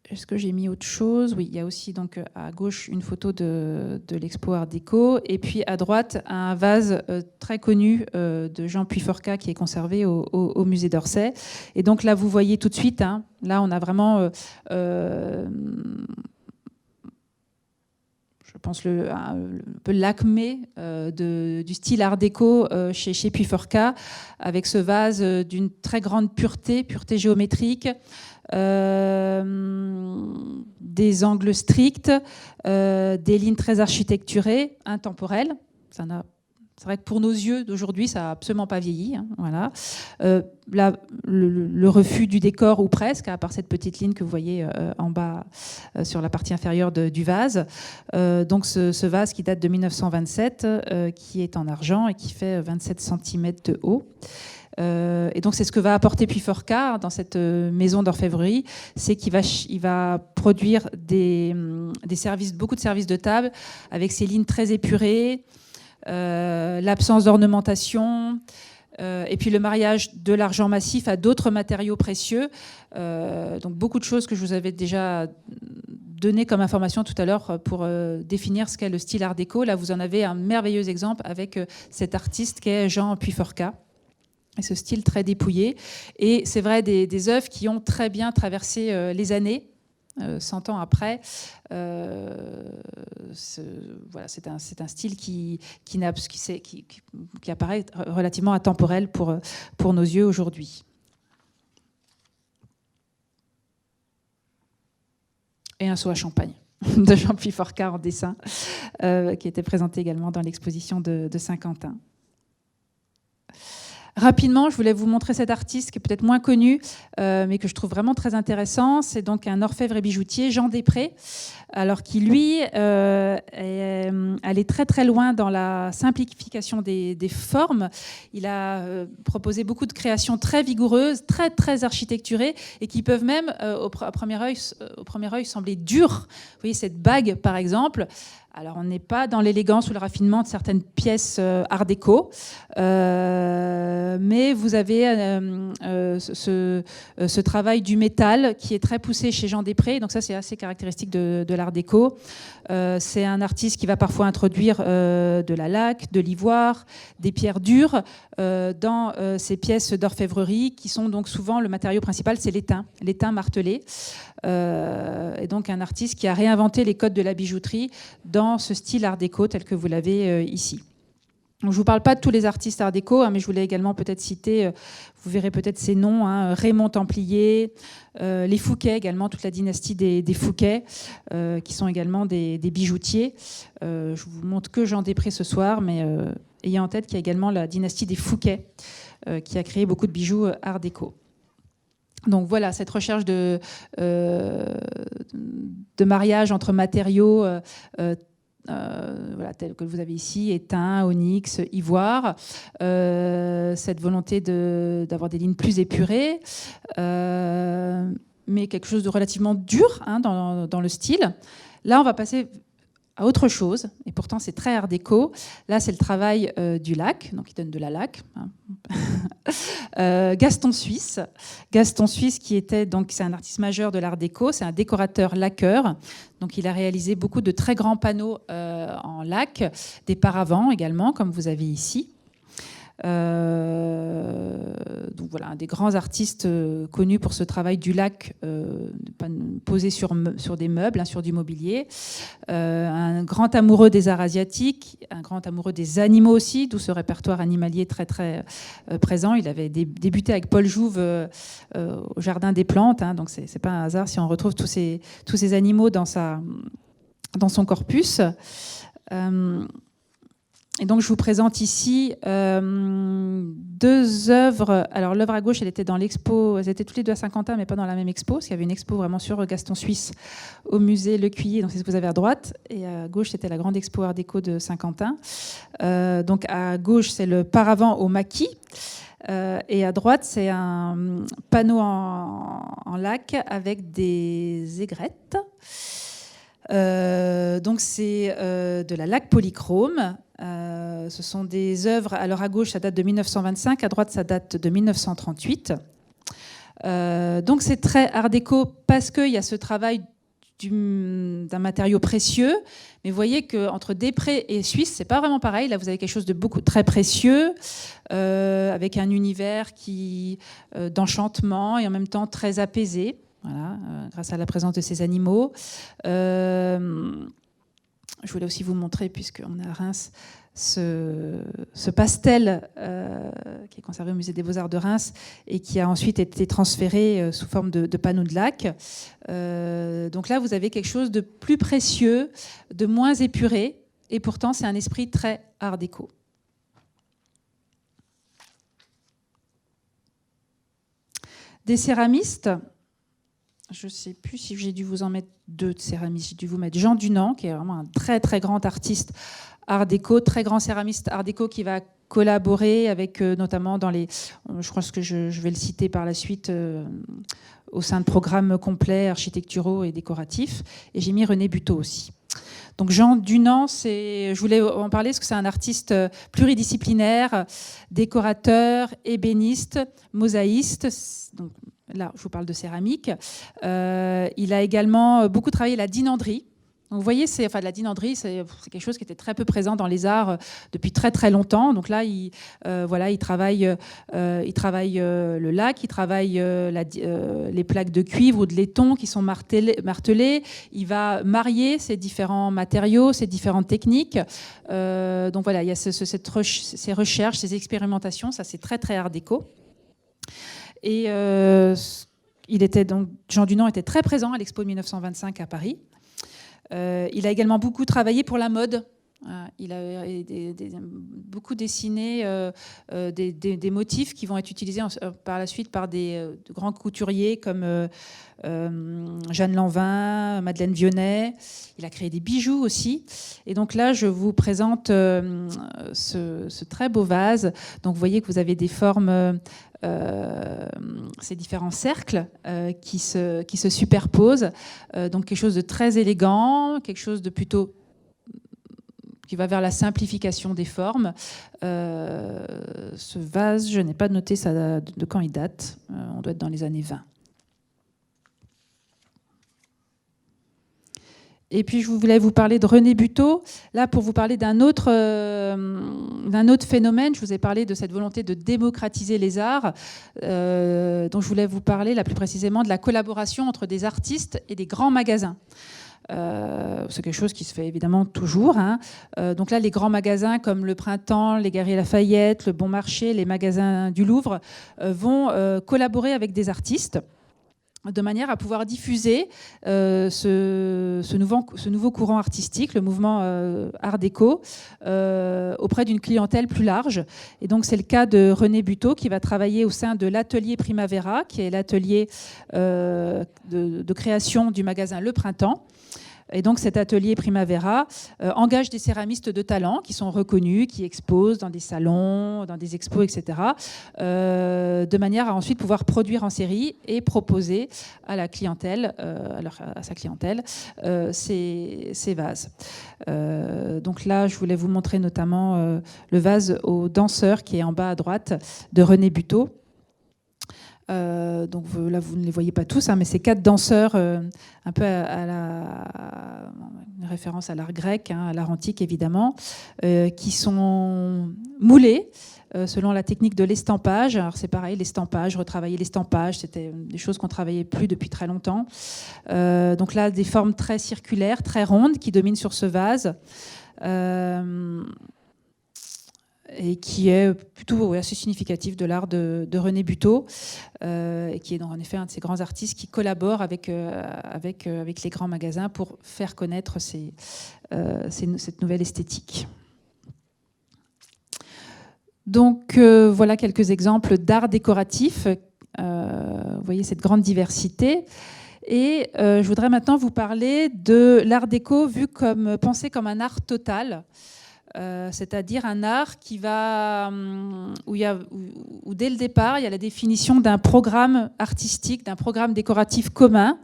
Est-ce que j'ai mis autre chose? Oui, il y a aussi donc à gauche une photo de l'expo art déco, et puis à droite un vase très connu de Jean Puyforca qui est conservé au musée d'Orsay. Et donc là, vous voyez tout de suite, là on a vraiment, je pense, un peu l'acmé du style art déco chez Puyforca, avec ce vase d'une très grande pureté géométrique, des angles stricts, des lignes très architecturées, intemporelles. C'est vrai que pour nos yeux d'aujourd'hui, ça n'a absolument pas vieilli. Voilà. Là, le refus du décor, ou presque, à part cette petite ligne que vous voyez en bas sur la partie inférieure du vase. Donc ce vase qui date de 1927, qui est en argent et qui fait 27 cm de haut. Et donc c'est ce que va apporter Puyforca dans cette maison d'orfèvrerie, c'est qu'il va produire beaucoup de services de table avec ces lignes très épurées, l'absence d'ornementation, et puis le mariage de l'argent massif à d'autres matériaux précieux. Donc beaucoup de choses que je vous avais déjà donné comme information tout à l'heure pour définir ce qu'est le style art déco. Là, vous en avez un merveilleux exemple avec cet artiste qui est Jean Puyforca. Et ce style très dépouillé. Et c'est vrai, des œuvres qui ont très bien traversé les années, 100 ans après. Voilà, c'est un style qui apparaît relativement intemporel pour nos yeux aujourd'hui. Et un seau à champagne de Jean Puyforca en dessin, qui était présenté également dans l'exposition de Saint-Quentin. Rapidement, je voulais vous montrer cet artiste qui est peut-être moins connu, mais que je trouve vraiment très intéressant. C'est donc un orfèvre et bijoutier, Jean Després, alors qui, lui, est allé très très loin dans la simplification des formes. Il a proposé beaucoup de créations très vigoureuses, très très architecturées, et qui peuvent même, au premier œil, sembler dures. Vous voyez cette bague, par exemple. Alors, on n'est pas dans l'élégance ou le raffinement de certaines pièces art déco, mais vous avez ce travail du métal qui est très poussé chez Jean Després. Donc ça, c'est assez caractéristique de l'art déco. C'est un artiste qui va parfois introduire de la laque, de l'ivoire, des pierres dures dans ces pièces d'orfèvrerie qui sont donc souvent le matériau principal, c'est l'étain martelé. Et donc un artiste qui a réinventé les codes de la bijouterie dans ce style art déco tel que vous l'avez ici. Donc, je ne vous parle pas de tous les artistes art déco, mais je voulais également peut-être citer, vous verrez peut-être ces noms, Raymond Templier, les Fouquet également, toute la dynastie des Fouquet, qui sont également des bijoutiers. Je vous montre que Jean Després ce soir, mais ayez en tête qu'il y a également la dynastie des Fouquet, qui a créé beaucoup de bijoux art déco. Donc voilà, cette recherche de mariage entre matériaux tels que vous avez ici, étain, onyx, ivoire, cette volonté d'avoir des lignes plus épurées, mais quelque chose de relativement dur dans le style. Là, on va passer à autre chose, et pourtant c'est très art déco. Là, c'est le travail du lac, donc il donne de la laque. Gaston Suisse, qui était donc c'est un artiste majeur de l'art déco, c'est un décorateur laqueur. Donc il a réalisé beaucoup de très grands panneaux en laque, des paravents également, comme vous avez ici. Donc voilà, un des grands artistes connus pour ce travail du lac posé sur des meubles, sur du mobilier. Un grand amoureux des arts asiatiques, un grand amoureux des animaux aussi, d'où ce répertoire animalier très très présent. Il avait débuté avec Paul Jouve au Jardin des Plantes, donc c'est pas un hasard si on retrouve tous ces animaux dans son corpus. Et donc, je vous présente ici deux œuvres. Alors, l'œuvre à gauche, elle était dans l'expo. Elles étaient toutes les deux à Saint-Quentin, mais pas dans la même expo, parce qu'il y avait une expo vraiment sur Gaston Suisse au musée Lecuyer. Donc, c'est ce que vous avez à droite. Et à gauche, c'était la grande expo art déco de Saint-Quentin. Donc, à gauche, c'est le paravent au maquis. Et à droite, c'est un panneau en laque avec des aigrettes. Donc, c'est de la laque polychrome. Ce sont des œuvres, alors à gauche ça date de 1925, à droite ça date de 1938. Donc c'est très art déco parce qu'il y a ce travail d'un matériau précieux, mais vous voyez qu'entre Després et Suisse, c'est pas vraiment pareil. Là vous avez quelque chose de beaucoup très précieux, avec un univers d'enchantement et en même temps très apaisé, voilà, grâce à la présence de ces animaux. Je voulais aussi vous montrer, puisqu'on est à Reims, ce pastel qui est conservé au musée des Beaux-Arts de Reims et qui a ensuite été transféré sous forme de panneaux de laque. Donc là, vous avez quelque chose de plus précieux, de moins épuré, et pourtant, c'est un esprit très art déco. Des céramistes. Je ne sais plus si j'ai dû vous en mettre deux de céramistes. J'ai dû vous mettre Jean Dunant, qui est vraiment un très très grand artiste art déco, très grand céramiste art déco qui va collaborer avec notamment dans les... Je pense que je vais le citer par la suite au sein de programmes complets architecturaux et décoratifs. Et j'ai mis René Buteau aussi. Donc Jean Dunant, je voulais en parler parce que c'est un artiste pluridisciplinaire, décorateur, ébéniste, mosaïste. Donc, là, je vous parle de céramique. Il a également beaucoup travaillé la dinanderie. Donc, vous voyez, la dinanderie, c'est quelque chose qui était très peu présent dans les arts depuis très très longtemps. Donc là, il travaille le lac, il travaille les plaques de cuivre ou de laiton qui sont martelées. Il va marier ces différents matériaux, ces différentes techniques. Donc voilà, il y a ces recherches, ces expérimentations. Ça, c'est très très art déco. Et Jean Dunant était très présent à l'Expo de 1925 à Paris. Il a également beaucoup travaillé pour la mode. Il a beaucoup dessiné des motifs qui vont être utilisés par la suite par de grands couturiers comme Jeanne Lanvin, Madeleine Vionnet. Il a créé des bijoux aussi. Et donc là, je vous présente ce très beau vase. Donc vous voyez que vous avez des formes, ces différents cercles qui se superposent. Donc quelque chose de très élégant, quelque chose de plutôt qui va vers la simplification des formes. Ce vase, je n'ai pas noté ça de quand il date. On doit être dans les années 20. Et puis, je voulais vous parler de René Buteau. Là, pour vous parler d'un autre phénomène, je vous ai parlé de cette volonté de démocratiser les arts, dont je voulais vous parler, là plus précisément, de la collaboration entre des artistes et des grands magasins. C'est quelque chose qui se fait évidemment toujours. Donc là, les grands magasins comme le Printemps, les Galeries Lafayette, le Bon Marché, les magasins du Louvre vont collaborer avec des artistes de manière à pouvoir diffuser ce nouveau courant artistique, le mouvement Art déco, auprès d'une clientèle plus large. Et donc c'est le cas de René Buteau qui va travailler au sein de l'atelier Primavera, qui est l'atelier de création du magasin Le Printemps. Et donc cet atelier Primavera engage des céramistes de talent qui sont reconnus, qui exposent dans des salons, dans des expos, etc., de manière à ensuite pouvoir produire en série et proposer à la clientèle, à sa clientèle, ces vases. Donc là, je voulais vous montrer notamment le vase aux danseurs qui est en bas à droite de René Buteau. Donc là, vous ne les voyez pas tous, mais c'est 4 danseurs, un peu une référence à l'art grec, à l'art antique évidemment, qui sont moulés selon la technique de l'estampage. Alors c'est pareil, l'estampage, retravailler l'estampage, c'était des choses qu'on travaillait plus depuis très longtemps. Donc là, des formes très circulaires, très rondes, qui dominent sur ce vase. Et qui est plutôt assez significatif de l'art de René Buteau, et qui est donc en effet un de ces grands artistes qui collabore avec les grands magasins pour faire connaître cette nouvelle esthétique. Donc voilà quelques exemples d'art décoratif. Vous voyez cette grande diversité. Et je voudrais maintenant vous parler de l'art déco pensé comme un art total. C'est-à-dire un art qui va, où dès le départ, il y a la définition d'un programme artistique, d'un programme décoratif commun,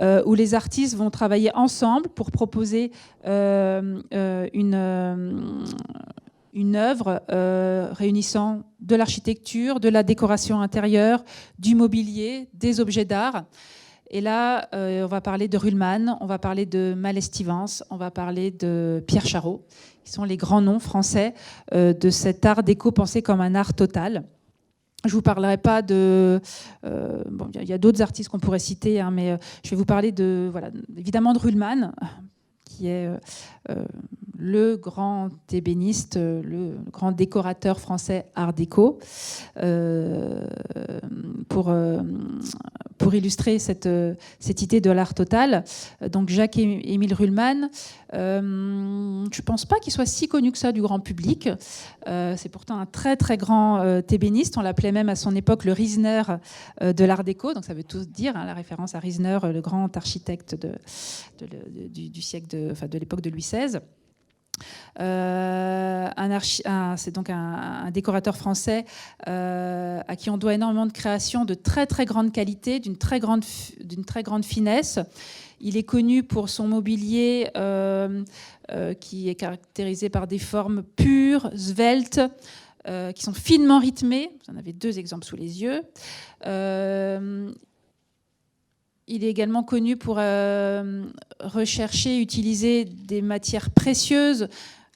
où les artistes vont travailler ensemble pour proposer une œuvre réunissant de l'architecture, de la décoration intérieure, du mobilier, des objets d'art. Et là, on va parler de Ruhlmann, on va parler de Mallet-Stevens, on va parler de Pierre Charot, qui sont les grands noms français de cet art déco pensé comme un art total. Je ne vous parlerai pas de... il y a d'autres artistes qu'on pourrait citer, mais je vais vous parler évidemment de Ruhlmann, qui est le grand ébéniste, le grand décorateur français art déco, pour illustrer cette idée de l'art total. Donc Jacques-Émile Ruhlmann, je ne pense pas qu'il soit si connu que ça du grand public. C'est pourtant un très très grand ébéniste. On l'appelait même à son époque le Riesner de l'art déco. Donc ça veut tout dire, la référence à Riesner, le grand architecte du siècle de l'époque de Louis XVI. C'est donc un décorateur français à qui on doit énormément de créations de très très grande qualité, d'une très grande finesse. Il est connu pour son mobilier qui est caractérisé par des formes pures, sveltes, qui sont finement rythmées. Vous en avez 2 exemples sous les yeux. Il est également connu pour rechercher, utiliser des matières précieuses,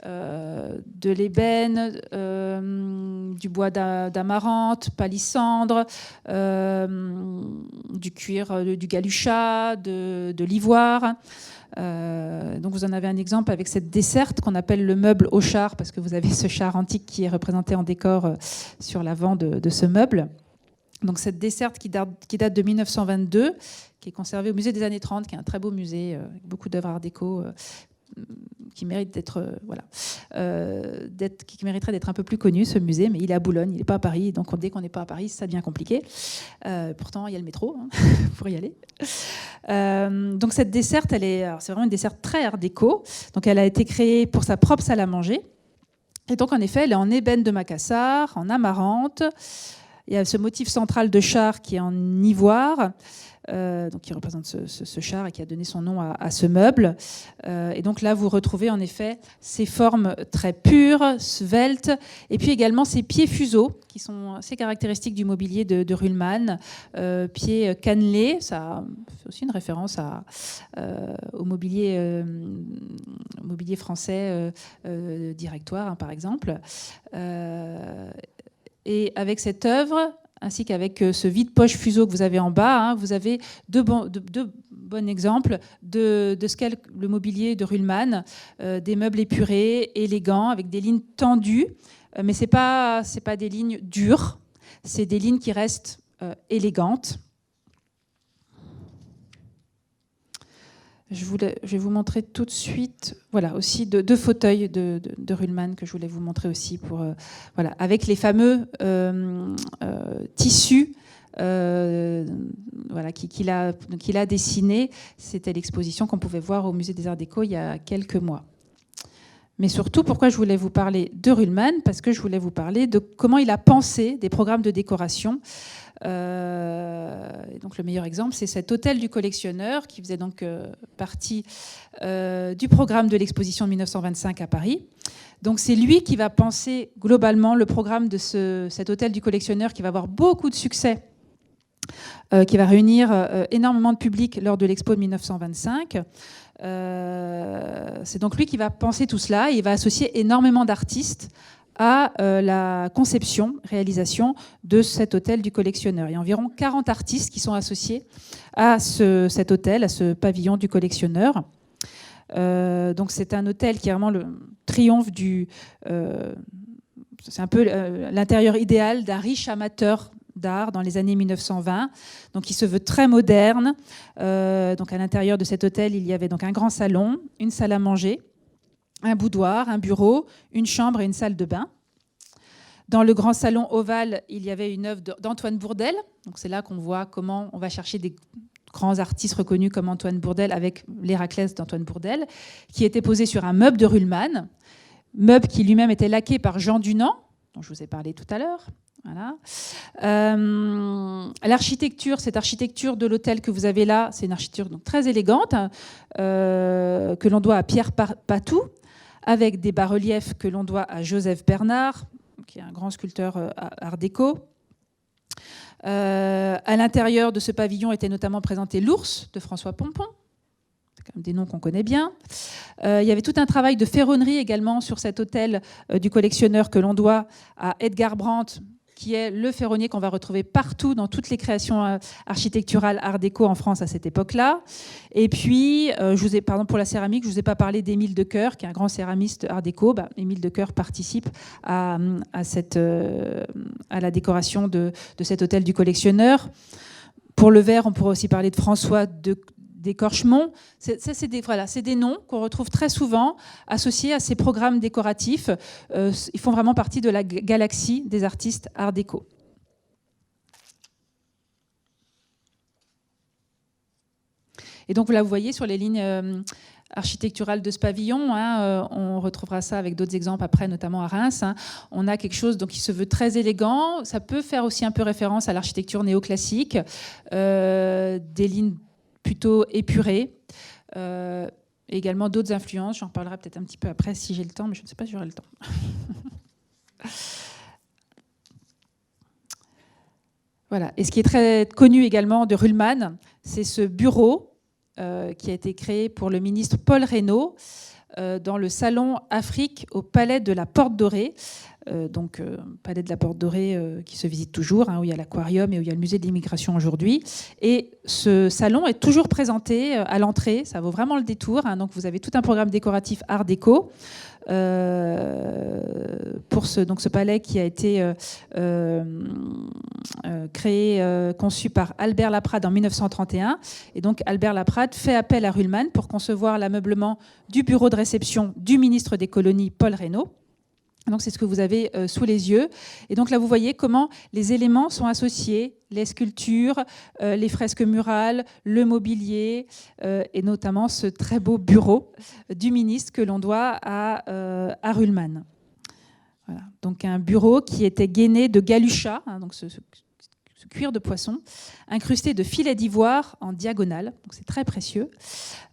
de l'ébène, du bois d'amarante, palissandre, du cuir, du galuchat, de l'ivoire. Donc vous en avez un exemple avec cette desserte qu'on appelle le meuble au char, parce que vous avez ce char antique qui est représenté en décor sur l'avant de ce meuble. Donc cette desserte qui date de 1922, qui est conservée au musée des années 30, qui est un très beau musée, avec beaucoup d'œuvres art déco, qui mérite qui mériterait d'être un peu plus connu, ce musée, mais il est à Boulogne, il n'est pas à Paris, donc dès qu'on n'est pas à Paris, ça devient compliqué. Pourtant, il y a le métro pour y aller. Donc cette desserte, c'est vraiment une desserte très art déco. Donc elle a été créée pour sa propre salle à manger. Et donc en effet, elle est en ébène de Macassar, en amarante. Il y a ce motif central de char qui est en ivoire, donc qui représente ce char et qui a donné son nom à ce meuble. Et donc là, vous retrouvez en effet ces formes très pures, sveltes, et puis également ces pieds fuseaux qui sont assez caractéristiques du mobilier de Ruhlmann, pieds cannelés. Ça fait aussi une référence au mobilier français directoire, hein, par exemple. Et avec cette œuvre, ainsi qu'avec ce vide-poche fuseau que vous avez en bas, hein, vous avez deux bons exemples de ce qu'est le mobilier de Ruhlmann, des meubles épurés, élégants, avec des lignes tendues, mais ce n'est pas des lignes dures, c'est des lignes qui restent élégantes. Je vais vous montrer tout de suite, voilà, aussi deux fauteuils de Ruhlmann que je voulais vous montrer aussi, voilà, avec les fameux tissus voilà, qu'il a dessinés. C'était l'exposition qu'on pouvait voir au Musée des Arts Déco il y a quelques mois. Mais surtout, pourquoi je voulais vous parler de Ruhlmann? Parce que je voulais vous parler de comment il a pensé des programmes de décoration. Et donc le meilleur exemple, c'est cet hôtel du collectionneur qui faisait donc partie du programme de l'exposition de 1925 à Paris. Donc c'est lui qui va penser globalement le programme de cet hôtel du collectionneur qui va avoir beaucoup de succès, qui va réunir énormément de public lors de l'expo de 1925. C'est donc lui qui va penser tout cela et il va associer énormément d'artistes à la conception, réalisation de cet hôtel du collectionneur. Il y a environ 40 artistes qui sont associés à cet hôtel, à ce pavillon du collectionneur. Donc c'est un hôtel qui est vraiment le triomphe c'est un peu l'intérieur idéal d'un riche amateur d'art dans les années 1920. Donc il se veut très moderne. Donc à l'intérieur de cet hôtel, il y avait donc un grand salon, une salle à manger, un boudoir, un bureau, une chambre et une salle de bain. Dans le grand salon ovale, il y avait une œuvre d'Antoine Bourdelle. Donc c'est là qu'on voit comment on va chercher des grands artistes reconnus comme Antoine Bourdelle avec l'Héraclès d'Antoine Bourdelle, qui était posé sur un meuble de Ruhlmann, meuble qui lui-même était laqué par Jean Dunand, dont je vous ai parlé tout à l'heure. Voilà. L'architecture, cette architecture de l'hôtel que vous avez là, c'est une architecture donc très élégante, que l'on doit à Pierre Patou, avec des bas-reliefs que l'on doit à Joseph Bernard, qui est un grand sculpteur art déco. À l'intérieur de ce pavillon était notamment présenté l'ours de François Pompon. C'est quand même des noms qu'on connaît bien. Il y avait tout un travail de ferronnerie également sur cet hôtel du collectionneur que l'on doit à Edgar Brandt, qui est le ferronnier qu'on va retrouver partout dans toutes les créations architecturales art déco en France à cette époque-là. Et puis, pour la céramique, je ne vous ai pas parlé d'Émile Decoeur, qui est un grand céramiste art déco. Émile Decoeur participe à la décoration de cet hôtel du collectionneur. Pour le verre, on pourrait aussi parler de François Descorchemont. C'est des noms qu'on retrouve très souvent associés à ces programmes décoratifs. Ils font vraiment partie de la galaxie des artistes art déco. Et donc là, vous voyez sur les lignes architecturales de ce pavillon, hein, on retrouvera ça avec d'autres exemples après, notamment à Reims. Hein. On a quelque chose donc, qui se veut très élégant. Ça peut faire aussi un peu référence à l'architecture néoclassique, des lignes plutôt épuré. Également d'autres influences, j'en reparlerai peut-être un petit peu après si j'ai le temps, mais je ne sais pas si j'aurai le temps. Voilà. Et ce qui est très connu également de Ruhlmann, c'est ce bureau qui a été créé pour le ministre Paul Reynaud dans le salon Afrique au Palais de la Porte Dorée. donc palais de la Porte Dorée qui se visite toujours, où il y a l'aquarium et où il y a le musée de l'immigration aujourd'hui. Et ce salon est toujours présenté à l'entrée, ça vaut vraiment le détour. Donc vous avez tout un programme décoratif art déco. Pour ce palais qui a été conçu par Albert Laprade en 1931. Et donc Albert Laprade fait appel à Ruhlmann pour concevoir l'ameublement du bureau de réception du ministre des colonies, Paul Reynaud. Donc c'est ce que vous avez sous les yeux. Et donc là, vous voyez comment les éléments sont associés, les sculptures, les fresques murales, le mobilier, et notamment ce très beau bureau du ministre que l'on doit à Ruhlmann. Voilà. Donc un bureau qui était gainé de galucha, donc ce cuir de poisson, incrusté de filets d'ivoire en diagonale, donc c'est très précieux.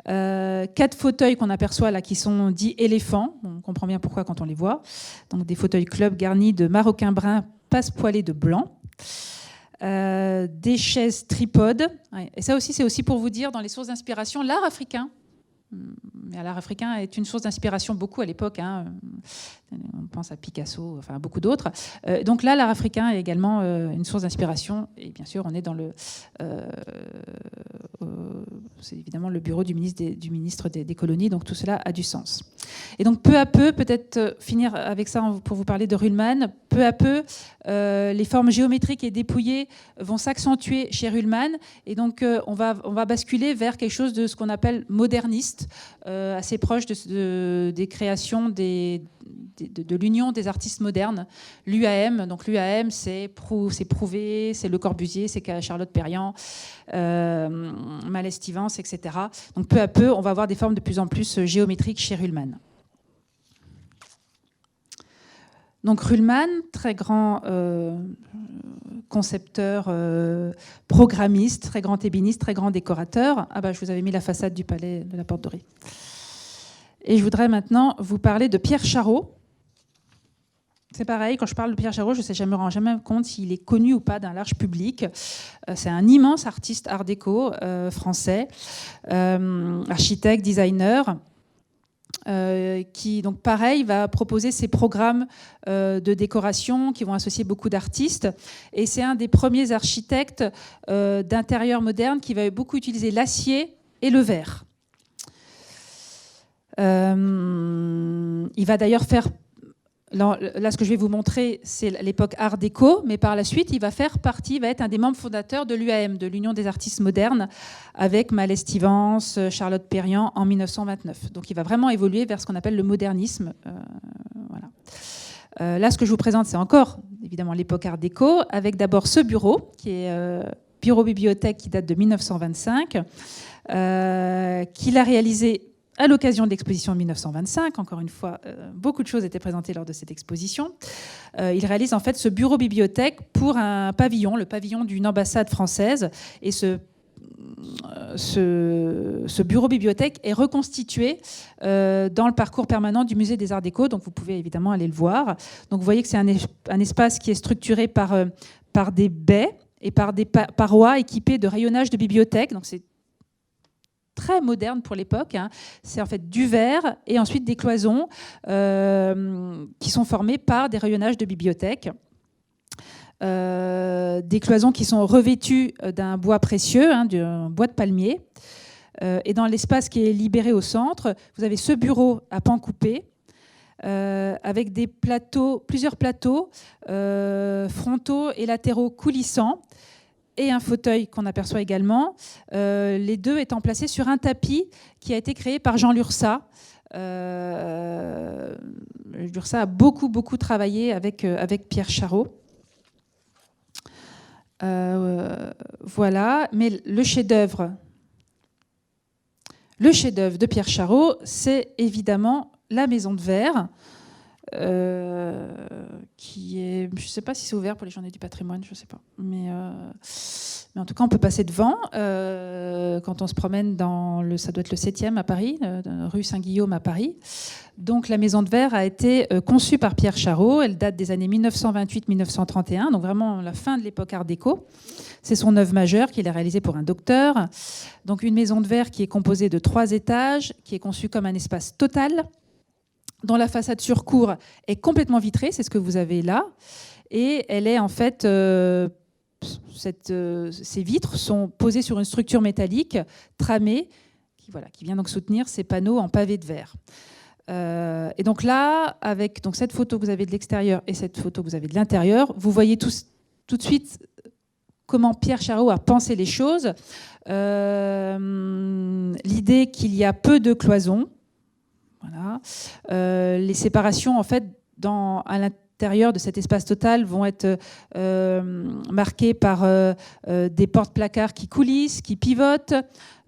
4 fauteuils qu'on aperçoit là qui sont dits éléphants, on comprend bien pourquoi quand on les voit. Donc des fauteuils club garnis de maroquin brun passepoilé de blanc. Des chaises tripodes. Et ça aussi, c'est aussi pour vous dire, dans les sources d'inspiration, l'art africain. Mais l'art africain est une source d'inspiration beaucoup à l'époque. On pense à Picasso, enfin à beaucoup d'autres. Donc là, l'art africain est également une source d'inspiration. Et bien sûr, on est dans c'est évidemment le bureau du ministre des colonies. Donc tout cela a du sens. Et donc peu à peu, peut-être finir avec ça pour vous parler de Ruhlmann. Peu à peu, les formes géométriques et dépouillées vont s'accentuer chez Ruhlmann. Et donc on va basculer vers quelque chose de ce qu'on appelle moderniste. Assez proche des créations de l'Union des artistes modernes, l'UAM. Donc l'UAM, c'est Prouvé, c'est Le Corbusier, c'est Charlotte Perriand, Malès-Stevens, etc. Donc peu à peu, on va avoir des formes de plus en plus géométriques chez Ruhlmann. Donc Ruhlmann, très grand concepteur, programmiste, très grand ébéniste, très grand décorateur. Je vous avais mis la façade du palais de la Porte Dorée. Et je voudrais maintenant vous parler de Pierre Charot. C'est pareil, quand je parle de Pierre Charot, je ne me rends jamais compte s'il est connu ou pas d'un large public. C'est un immense artiste art déco français, architecte, designer, qui, donc pareil, va proposer ses programmes de décoration qui vont associer beaucoup d'artistes. Et c'est un des premiers architectes d'intérieur moderne qui va beaucoup utiliser l'acier et le verre. Il va d'ailleurs faire... Là, ce que je vais vous montrer, c'est l'époque art déco, mais par la suite, il va être un des membres fondateurs de l'UAM, de l'Union des artistes modernes, avec Malès-Stevens, Charlotte Perriand, en 1929. Donc, il va vraiment évoluer vers ce qu'on appelle le modernisme. Voilà. Là, ce que je vous présente, c'est encore, évidemment, l'époque art déco, avec d'abord ce bureau, qui est bureau-bibliothèque, qui date de 1925, qu'il a réalisé à l'occasion de l'exposition de 1925, encore une fois, beaucoup de choses étaient présentées lors de cette exposition. Il réalise en fait ce bureau-bibliothèque pour un pavillon, le pavillon d'une ambassade française. Et ce bureau-bibliothèque est reconstitué dans le parcours permanent du musée des Arts Déco. Donc vous pouvez évidemment aller le voir. Donc vous voyez que c'est un espace qui est structuré par des baies et par des parois équipées de rayonnage de bibliothèque. Donc c'est très moderne pour l'époque. C'est en fait du verre et ensuite des cloisons qui sont formées par des rayonnages de bibliothèque. Des cloisons qui sont revêtues d'un bois précieux, d'un bois de palmier. Et dans l'espace qui est libéré au centre, vous avez ce bureau à pans coupés avec plusieurs plateaux frontaux et latéraux coulissants, et un fauteuil qu'on aperçoit également, les deux étant placés sur un tapis qui a été créé par Jean Lursa. Lursa a beaucoup travaillé avec Pierre Charot. Voilà, mais le chef-d'œuvre de Pierre Charot, c'est évidemment la Maison de Verre, qui est, je ne sais pas si c'est ouvert pour les journées du patrimoine, je ne sais pas, mais en tout cas on peut passer devant quand on se promène ça doit être le 7e à Paris, rue Saint-Guillaume à Paris. Donc la Maison de Verre a été conçue par Pierre Charot, elle date des années 1928-1931, donc vraiment la fin de l'époque art déco. C'est son œuvre majeure qu'il a réalisée pour un docteur. Donc une maison de verre qui est composée de 3 étages, qui est conçue comme un espace total, dont la façade sur cour est complètement vitrée, c'est ce que vous avez là, et elle est en fait, ces vitres sont posées sur une structure métallique tramée qui vient donc soutenir ces panneaux en pavé de verre. Et donc là, avec donc cette photo que vous avez de l'extérieur et cette photo que vous avez de l'intérieur, vous voyez tout de suite comment Pierre Charot a pensé les choses. L'idée qu'il y a peu de cloisons, voilà. Les séparations en fait à l'intérieur de cet espace total vont être marquées par des porte-placards qui coulissent, qui pivotent.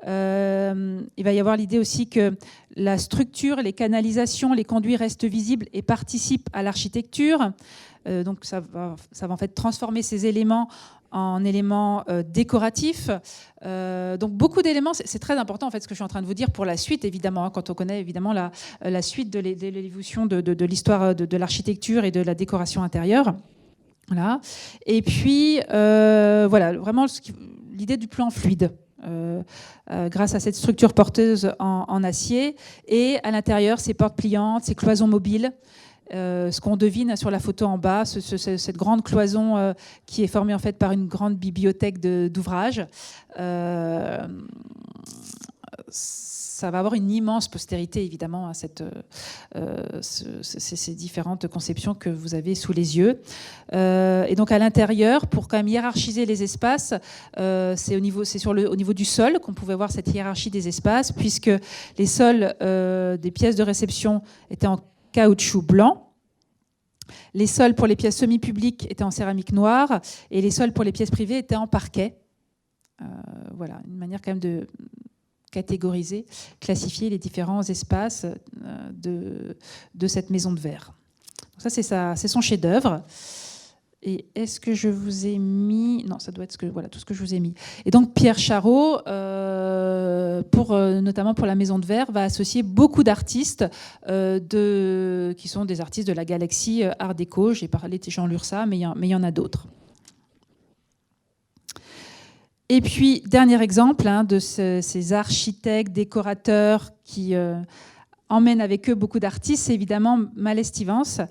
Il va y avoir l'idée aussi que la structure, les canalisations, les conduits restent visibles et participent à l'architecture. Donc ça va en fait transformer ces éléments en éléments décoratifs. Donc beaucoup d'éléments, c'est très important en fait ce que je suis en train de vous dire pour la suite évidemment, hein, quand on connaît évidemment la suite de l'évolution de l'histoire de l'architecture et de la décoration intérieure. Voilà. Et puis voilà, vraiment l'idée du plan fluide. Grâce à cette structure porteuse en acier et à l'intérieur ces portes pliantes, ces cloisons mobiles. Ce qu'on devine sur la photo en bas, cette grande cloison qui est formée en fait par une grande bibliothèque d'ouvrages. Ça va avoir une immense postérité évidemment à ces différentes conceptions que vous avez sous les yeux. Et donc à l'intérieur, pour quand même hiérarchiser les espaces, c'est au niveau du sol qu'on pouvait voir cette hiérarchie des espaces, puisque les sols des pièces de réception étaient en caoutchouc blanc. Les sols pour les pièces semi-publiques étaient en céramique noire et les sols pour les pièces privées étaient en parquet. Voilà, une manière quand même de catégoriser, classifier les différents espaces de cette maison de verre. Donc ça, c'est son chef-d'œuvre. Et est-ce que je vous ai mis... Non, ça doit être tout ce que je vous ai mis. Et donc Pierre Charot, notamment pour la maison de verre, va associer beaucoup d'artistes qui sont des artistes de la galaxie Art déco. J'ai parlé de Jean Lursa, mais il y en a d'autres. Et puis, dernier exemple de ces architectes, décorateurs qui emmènent avec eux beaucoup d'artistes, c'est évidemment Mallet-Stevens,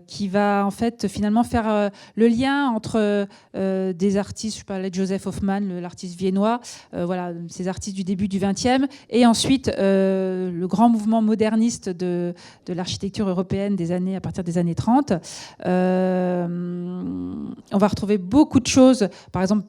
qui va en fait finalement faire le lien entre des artistes, je parlais de Joseph Hoffmann, l'artiste viennois, voilà, ces artistes du début du XXe, et ensuite le grand mouvement moderniste de l'architecture européenne à partir des années 30. On va retrouver beaucoup de choses, par exemple,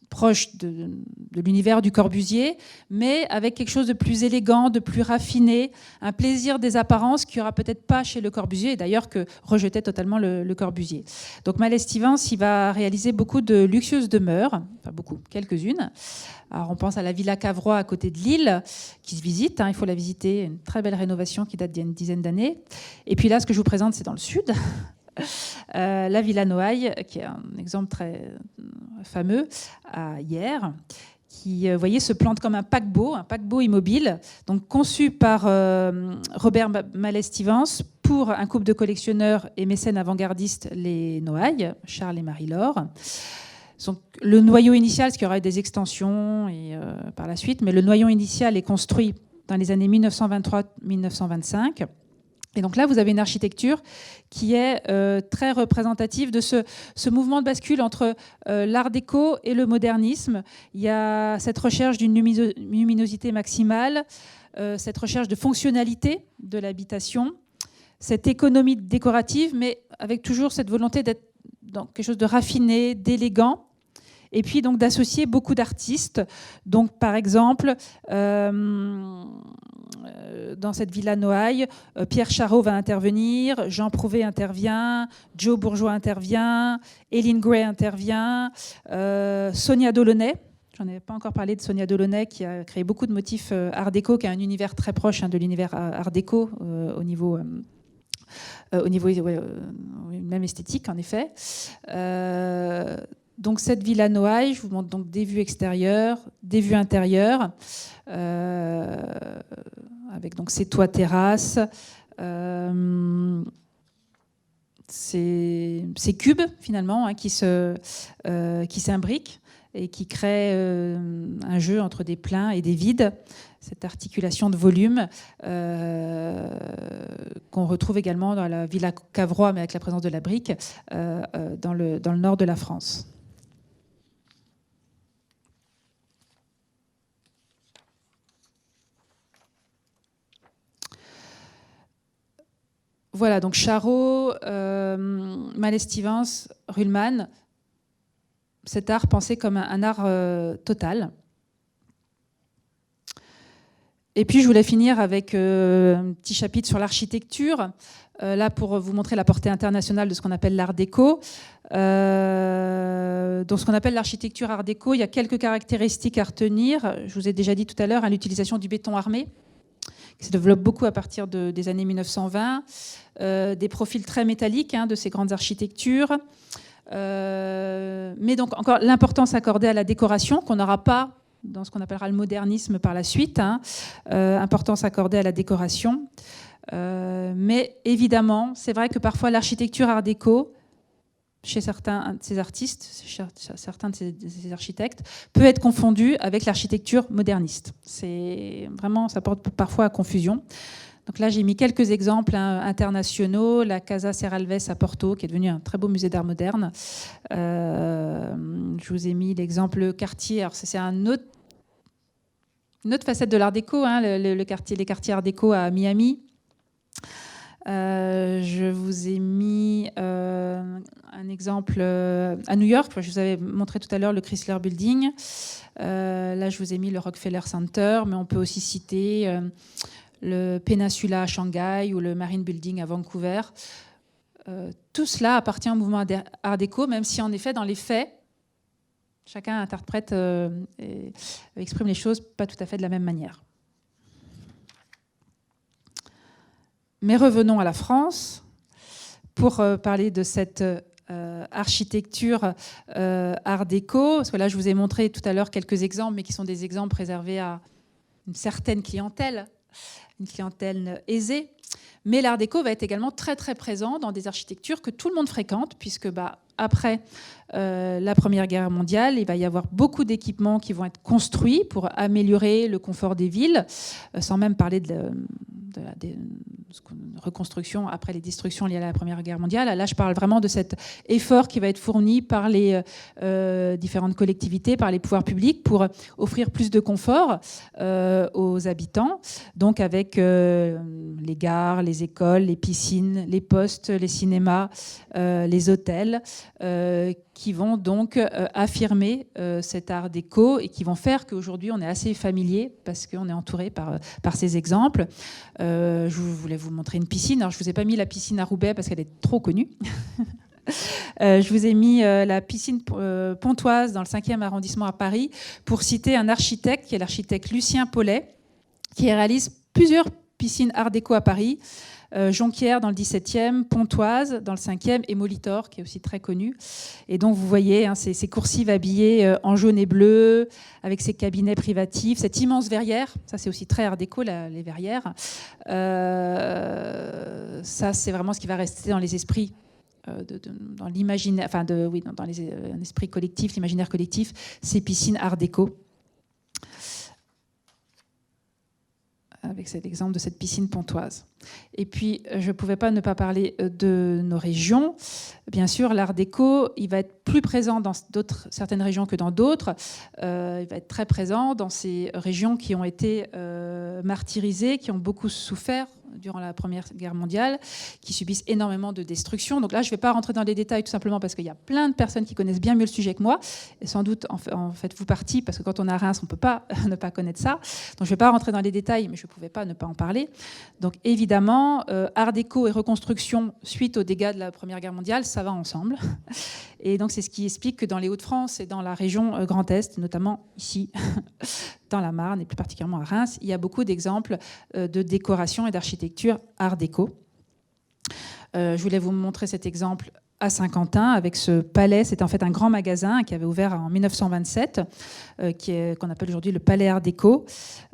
proche de l'univers du Corbusier, mais avec quelque chose de plus élégant, de plus raffiné, un plaisir des apparences qu'il n'y aura peut-être pas chez Le Corbusier, et d'ailleurs que rejetait totalement le Corbusier. Donc Mallet-Stevens, il va réaliser beaucoup de luxueuses demeures, enfin beaucoup, quelques-unes. Alors on pense à la Villa Cavrois à côté de Lille, qui se visite, il faut la visiter, une très belle rénovation qui date d'il y a une dizaine d'années. Et puis là, ce que je vous présente, c'est dans le sud. La Villa Noailles, qui est un exemple très fameux, à Hyères, qui, vous voyez, se plante comme un paquebot immobile, donc conçu par Robert Mallet-Stevens pour un couple de collectionneurs et mécènes avant-gardistes, les Noailles, Charles et Marie-Laure. Donc, le noyau initial, ce qui aura des extensions et, par la suite, mais le noyau initial est construit dans les années 1923-1925. Et donc là, vous avez une architecture qui est très représentative de ce mouvement de bascule entre l'art déco et le modernisme. Il y a cette recherche d'une luminosité maximale, cette recherche de fonctionnalité de l'habitation, cette économie décorative, mais avec toujours cette volonté d'être dans quelque chose de raffiné, d'élégant. Et puis donc d'associer beaucoup d'artistes. Donc par exemple, dans cette Villa Noailles, Pierre Charot va intervenir, Jean Prouvé intervient, Joe Bourgeois intervient, Eileen Gray intervient, Sonia Delaunay. J'en ai pas encore parlé de Sonia Delaunay, qui a créé beaucoup de motifs art déco, qui a un univers très proche de l'univers art déco au niveau même esthétique, en effet. Donc cette Villa Noailles, je vous montre donc des vues extérieures, des vues intérieures, avec donc ces toits terrasses, ces cubes finalement qui s'imbriquent et qui crée un jeu entre des pleins et des vides, cette articulation de volume qu'on retrouve également dans la Villa Cavrois, mais avec la présence de la brique, dans le nord de la France. Voilà, donc Charot, Mallet-Stevens, Ruhlmann, cet art pensé comme un art total. Et puis je voulais finir avec un petit chapitre sur l'architecture, là pour vous montrer la portée internationale de ce qu'on appelle l'art déco. Dans ce qu'on appelle l'architecture art déco, il y a quelques caractéristiques à retenir. Je vous ai déjà dit tout à l'heure, l'utilisation du béton armé, qui se développe beaucoup à partir des années 1920, des profils très métalliques de ces grandes architectures, mais donc encore l'importance accordée à la décoration, qu'on n'aura pas dans ce qu'on appellera le modernisme par la suite, importance accordée à la décoration. Mais évidemment, c'est vrai que parfois l'architecture art déco, chez certains de ces artistes, chez certains de ces architectes, peut être confondue avec l'architecture moderniste. C'est vraiment, ça porte parfois à confusion. Donc là, j'ai mis quelques exemples internationaux. La Casa Serralves à Porto, qui est devenue un très beau musée d'art moderne. Je vous ai mis l'exemple Cartier. Alors, c'est une autre facette de l'art déco, les quartiers art déco à Miami. Je vous ai mis un exemple à New York. Je vous avais montré tout à l'heure le Chrysler Building. Là, je vous ai mis le Rockefeller Center, mais on peut aussi citer le Peninsula à Shanghai ou le Marine Building à Vancouver. Tout cela appartient au mouvement art déco, même si en effet, dans les faits, chacun interprète et exprime les choses pas tout à fait de la même manière. Mais revenons à la France pour parler de cette architecture art déco. Parce que là, je vous ai montré tout à l'heure quelques exemples, mais qui sont des exemples réservés à une certaine clientèle, une clientèle aisée. Mais l'art déco va être également très très présent dans des architectures que tout le monde fréquente, puisque après la Première Guerre mondiale, il va y avoir beaucoup d'équipements qui vont être construits pour améliorer le confort des villes, sans même parler de la reconstruction après les destructions liées à la Première Guerre mondiale. Là, je parle vraiment de cet effort qui va être fourni par les différentes collectivités, par les pouvoirs publics pour offrir plus de confort aux habitants, donc avec les gares, les écoles, les piscines, les postes, les cinémas, les hôtels, qui vont donc affirmer cet art déco et qui vont faire qu'aujourd'hui on est assez familier parce qu'on est entouré par ces exemples. Je voulais vous montrer une piscine. Alors je vous ai pas mis la piscine à Roubaix parce qu'elle est trop connue. Je vous ai mis la piscine Pontoise dans le 5e arrondissement à Paris pour citer un architecte qui est l'architecte Lucien Paulet, qui réalise plusieurs piscines art déco à Paris. Jonquière dans le 17e, Pontoise dans le 5e et Molitor qui est aussi très connu. Et donc vous voyez ces coursives habillées en jaune et bleu avec ces cabinets privatifs, cette immense verrière, ça c'est aussi très art déco les verrières. Ça c'est vraiment ce qui va rester dans les esprits. Dans l'imaginaire, enfin dans l'esprit collectif, l'imaginaire collectif, ces piscines art déco. Avec cet exemple de cette piscine pontoise. Et puis, je ne pouvais pas ne pas parler de nos régions. Bien sûr, l'art déco, il va être plus présent dans certaines régions que dans d'autres. Il va être très présent dans ces régions qui ont été martyrisées, qui ont beaucoup souffert durant la Première Guerre mondiale, qui subissent énormément de destruction. Donc là, je ne vais pas rentrer dans les détails tout simplement parce qu'il y a plein de personnes qui connaissent bien mieux le sujet que moi, et sans doute en faites-vous partie, parce que quand on est à Reims, on ne peut pas ne pas connaître ça. Donc je ne vais pas rentrer dans les détails, mais je ne pouvais pas ne pas en parler. Donc évidemment, art déco et reconstruction suite aux dégâts de la Première Guerre mondiale, ça va ensemble. Et donc c'est ce qui explique que dans les Hauts-de-France et dans la région Grand Est, notamment ici, dans la Marne et plus particulièrement à Reims, il y a beaucoup d'exemples de décoration et d'architecture art déco. Je voulais vous montrer cet exemple à Saint-Quentin avec ce palais. C'était en fait un grand magasin qui avait ouvert en 1927, qu'on appelle aujourd'hui le Palais Art Déco.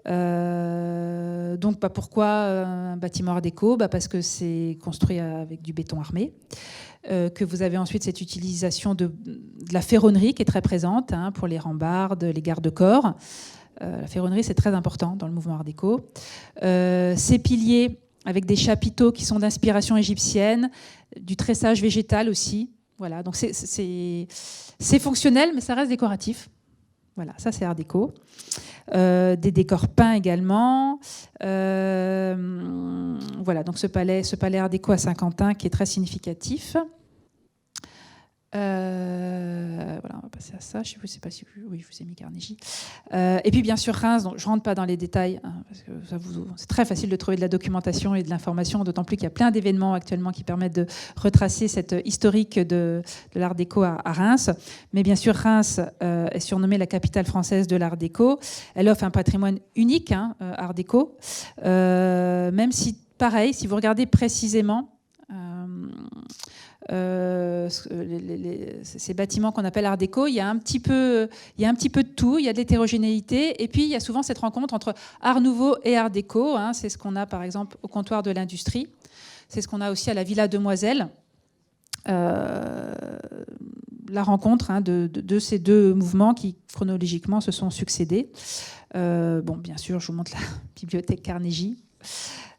Donc pourquoi un bâtiment Art Déco? Parce que c'est construit avec du béton armé. Que vous avez ensuite cette utilisation de la ferronnerie qui est très présente pour les rambardes, les garde-corps. La ferronnerie, c'est très important dans le mouvement Art Déco. Ces piliers avec des chapiteaux qui sont d'inspiration égyptienne, du tressage végétal aussi. Voilà, donc c'est fonctionnel, mais ça reste décoratif. Voilà, ça c'est Art Déco. Des décors peints également. Voilà, donc ce palais Art Déco à Saint-Quentin qui est très significatif. Voilà, on va passer à ça. Je ne sais pas si oui, je vous ai mis Carnegie. Et puis bien sûr Reims. Donc je rentre pas dans les détails parce que c'est très facile de trouver de la documentation et de l'information, d'autant plus qu'il y a plein d'événements actuellement qui permettent de retracer cette historique de l'Art Déco à Reims. Mais bien sûr Reims est surnommée la capitale française de l'Art Déco. Elle offre un patrimoine unique, Art Déco. Même si pareil, si vous regardez précisément. Ces bâtiments qu'on appelle Art Déco, il y a un petit peu de tout, il y a de l'hétérogénéité, et puis il y a souvent cette rencontre entre Art Nouveau et Art Déco. C'est ce qu'on a par exemple au comptoir de l'Industrie, c'est ce qu'on a aussi à la Villa Demoiselle. La rencontre de ces deux mouvements qui chronologiquement se sont succédés. Bien sûr, je vous montre la bibliothèque Carnegie.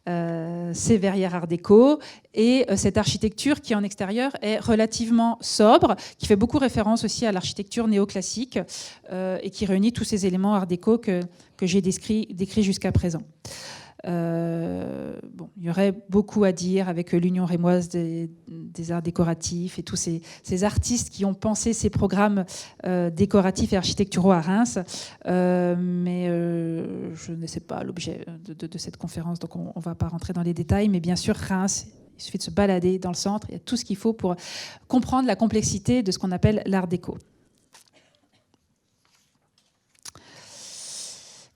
Ces verrières Art Déco et cette architecture qui en extérieur est relativement sobre, qui fait beaucoup référence aussi à l'architecture néoclassique et qui réunit tous ces éléments Art Déco que j'ai décrits jusqu'à présent. Il y aurait beaucoup à dire avec l'Union rémoise des arts décoratifs et tous ces artistes qui ont pensé ces programmes décoratifs et architecturaux à Reims. Mais je ne sais pas l'objet de cette conférence, donc on ne va pas rentrer dans les détails. Mais bien sûr, Reims, il suffit de se balader dans le centre. Il y a tout ce qu'il faut pour comprendre la complexité de ce qu'on appelle l'art déco.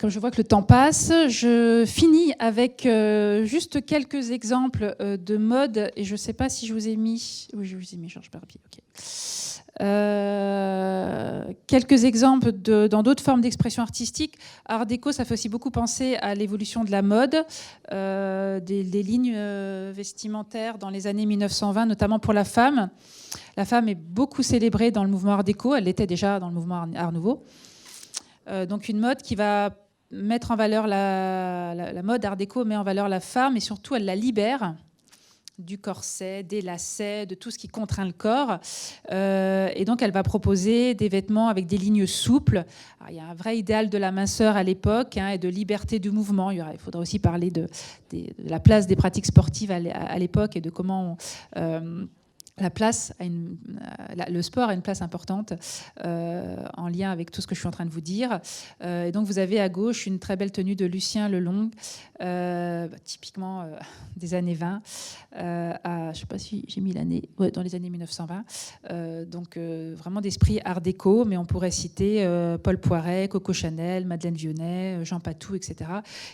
Comme je vois que le temps passe, je finis avec juste quelques exemples de mode. Et je ne sais pas si je vous ai mis... Oui, je vous ai mis Georges Barbier. Okay. Quelques exemples dans d'autres formes d'expression artistique. Art déco, ça fait aussi beaucoup penser à l'évolution de la mode, des lignes vestimentaires dans les années 1920, notamment pour la femme. La femme est beaucoup célébrée dans le mouvement Art déco. Elle l'était déjà dans le mouvement Art nouveau. Donc une mode qui va mettre en valeur la mode Art déco, met en valeur la femme et surtout elle la libère du corset, des lacets, de tout ce qui contraint le corps. Et donc elle va proposer des vêtements avec des lignes souples. Alors, il y a un vrai idéal de la minceur à l'époque et de liberté du mouvement. Il faudra aussi parler de la place des pratiques sportives à l'époque et de comment le sport a une place importante en lien avec tout ce que je suis en train de vous dire. Et donc vous avez à gauche une très belle tenue de Lucien Lelong, typiquement des années 20, je ne sais pas si j'ai mis l'année, dans les années 1920. Donc vraiment d'esprit art déco, mais on pourrait citer Paul Poiret, Coco Chanel, Madeleine Vionnet, Jean Patou, etc.,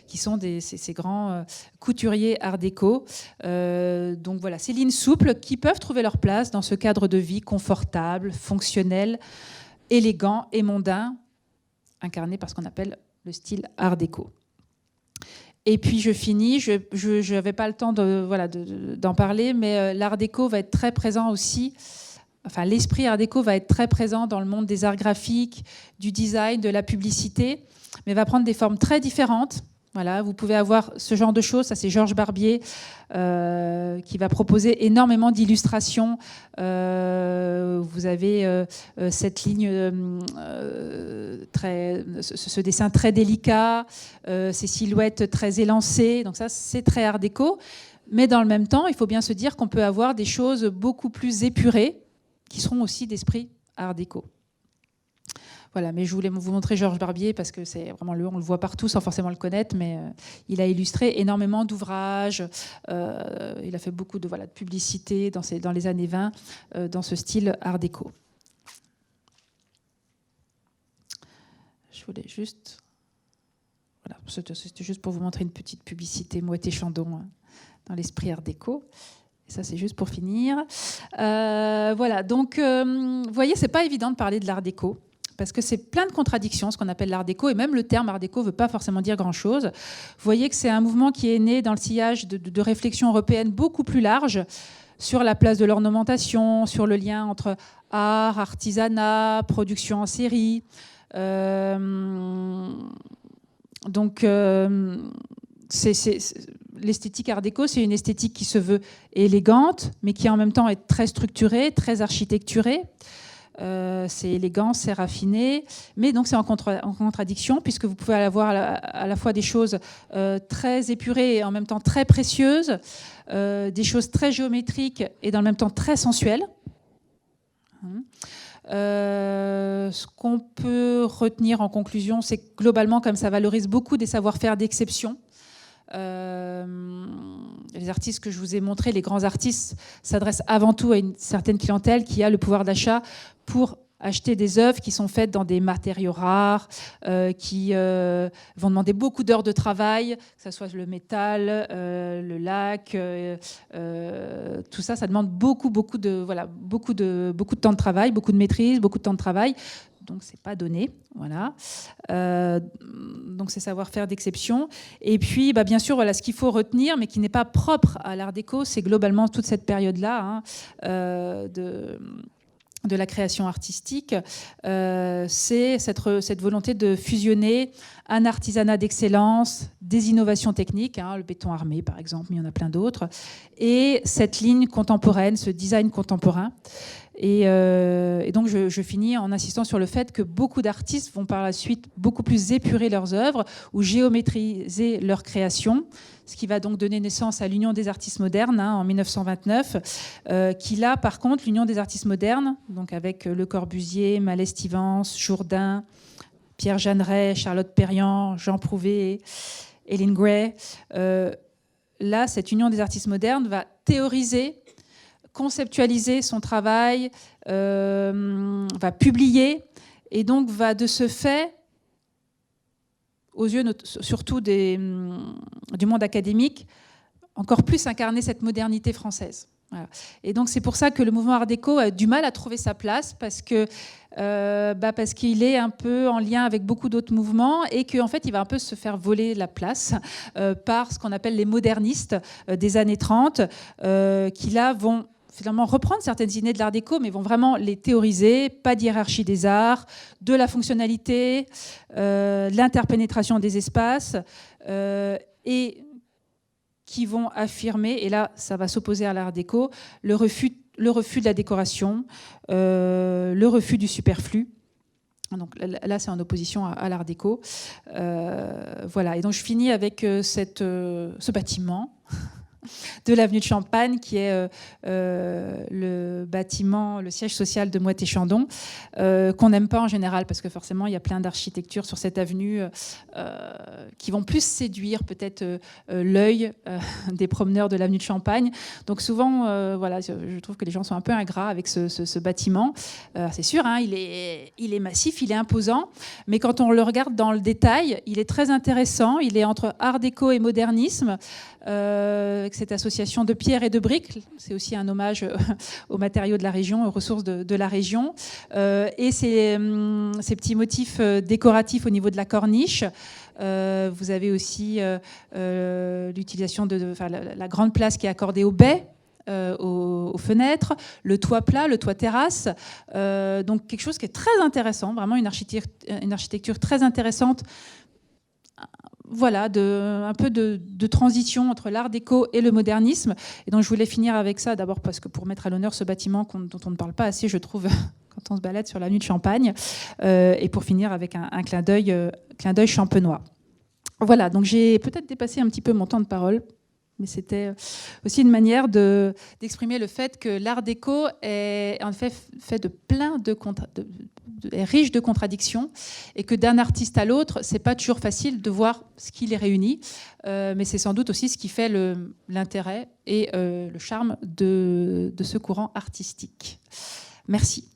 qui sont ces grands couturiers art déco. Donc voilà, ces lignes souples qui peuvent trouver leur place dans ce cadre de vie confortable, fonctionnel, élégant et mondain, incarné par ce qu'on appelle le style art déco. Et puis je finis, je n'avais pas le temps d'en parler, mais l'art déco va être très présent aussi, enfin l'esprit art déco va être très présent dans le monde des arts graphiques, du design, de la publicité, mais va prendre des formes très différentes. Voilà, vous pouvez avoir ce genre de choses. Ça, c'est Georges Barbier qui va proposer énormément d'illustrations. Vous avez cette ligne, ce dessin très délicat, ces silhouettes très élancées. Donc ça, c'est très art déco. Mais dans le même temps, il faut bien se dire qu'on peut avoir des choses beaucoup plus épurées qui seront aussi d'esprit art déco. Voilà, mais je voulais vous montrer Georges Barbier parce que c'est vraiment on le voit partout sans forcément le connaître, mais il a illustré énormément d'ouvrages. Il a fait beaucoup de publicité dans les années 20 dans ce style art déco. Je voulais juste... Voilà, c'était juste pour vous montrer une petite publicité Moët et Chandon dans l'esprit art déco. Ça, c'est juste pour finir. Voilà, donc, vous voyez, c'est pas évident de parler de l'art déco, parce que c'est plein de contradictions, ce qu'on appelle l'art déco, et même le terme art déco ne veut pas forcément dire grand-chose. Vous voyez que c'est un mouvement qui est né dans le sillage de réflexions européennes beaucoup plus larges sur la place de l'ornementation, sur le lien entre art, artisanat, production en série. Donc, l'esthétique art déco, c'est une esthétique qui se veut élégante, mais qui en même temps est très structurée, très architecturée. C'est élégant, c'est raffiné, mais donc c'est en contradiction, puisque vous pouvez avoir à la fois des choses très épurées et en même temps très précieuses, des choses très géométriques et dans le même temps très sensuelles. Ce qu'on peut retenir en conclusion, c'est que globalement, comme ça valorise beaucoup des savoir-faire d'exception. Les artistes que je vous ai montrés, les grands artistes, s'adressent avant tout à une certaine clientèle qui a le pouvoir d'achat pour acheter des œuvres qui sont faites dans des matériaux rares, qui vont demander beaucoup d'heures de travail, que ce soit le métal, le lac, tout ça, ça demande beaucoup de temps de travail, beaucoup de maîtrise, beaucoup de temps de travail. Donc, c'est pas donné. Voilà. Donc, c'est savoir-faire d'exception. Et puis, bien sûr, voilà, ce qu'il faut retenir, mais qui n'est pas propre à l'art déco, c'est globalement toute cette période-là de la création artistique. C'est cette volonté de fusionner un artisanat d'excellence, des innovations techniques, le béton armé, par exemple, mais il y en a plein d'autres, et cette ligne contemporaine, ce design contemporain. Et donc, je finis en insistant sur le fait que beaucoup d'artistes vont par la suite beaucoup plus épurer leurs œuvres ou géométriser leur création, ce qui va donc donner naissance à l'Union des artistes modernes en 1929, qui là, par contre, l'Union des artistes modernes, donc avec Le Corbusier, Mallet-Stevens, Jourdain, Pierre Jeanneret, Charlotte Perriand, Jean Prouvé, Hélène Gray, là, cette Union des artistes modernes va théoriser, conceptualiser son travail, va publier, et donc va de ce fait, aux yeux surtout du monde académique, encore plus incarner cette modernité française. Voilà. Et donc c'est pour ça que le mouvement art déco a du mal à trouver sa place, parce qu'il est un peu en lien avec beaucoup d'autres mouvements, et qu'en fait il va un peu se faire voler la place par ce qu'on appelle les modernistes des années 30, qui là vont finalement reprendre certaines idées de l'art déco, mais vont vraiment les théoriser, pas d'hiérarchie des arts, de la fonctionnalité, de l'interpénétration des espaces, et qui vont affirmer, et là ça va s'opposer à l'art déco, le refus de la décoration, le refus du superflu. Donc là, c'est en opposition à l'art déco. Voilà. Et donc je finis avec ce bâtiment de l'avenue de Champagne, qui est le bâtiment, le siège social de Moët-et-Chandon, qu'on n'aime pas en général, parce que forcément, il y a plein d'architectures sur cette avenue qui vont plus séduire peut-être l'œil des promeneurs de l'avenue de Champagne. Donc souvent, voilà, je trouve que les gens sont un peu ingrats avec ce bâtiment. C'est sûr, il est massif, il est imposant, mais quand on le regarde dans le détail, il est très intéressant. Il est entre art déco et modernisme, avec cette association de pierre et de briques. C'est aussi un hommage aux matériaux de la région, aux ressources de la région. Et ces petits motifs décoratifs au niveau de la corniche. Vous avez aussi l'utilisation de la grande place qui est accordée aux baies, aux fenêtres, le toit plat, le toit terrasse. Donc quelque chose qui est très intéressant, vraiment une architecture très intéressante. Voilà, un peu de transition entre l'art déco et le modernisme. Et donc je voulais finir avec ça, d'abord parce que pour mettre à l'honneur ce bâtiment dont on ne parle pas assez, je trouve, quand on se balade sur l'avenue de Champagne, et pour finir avec un clin d'œil champenois. Voilà, donc j'ai peut-être dépassé un petit peu mon temps de parole, mais c'était aussi une manière d'exprimer le fait que l'art déco est en fait de plein est riche de contradictions, et que d'un artiste à l'autre, c'est pas toujours facile de voir ce qui les réunit, mais c'est sans doute aussi ce qui fait l'intérêt et le charme de ce courant artistique. Merci.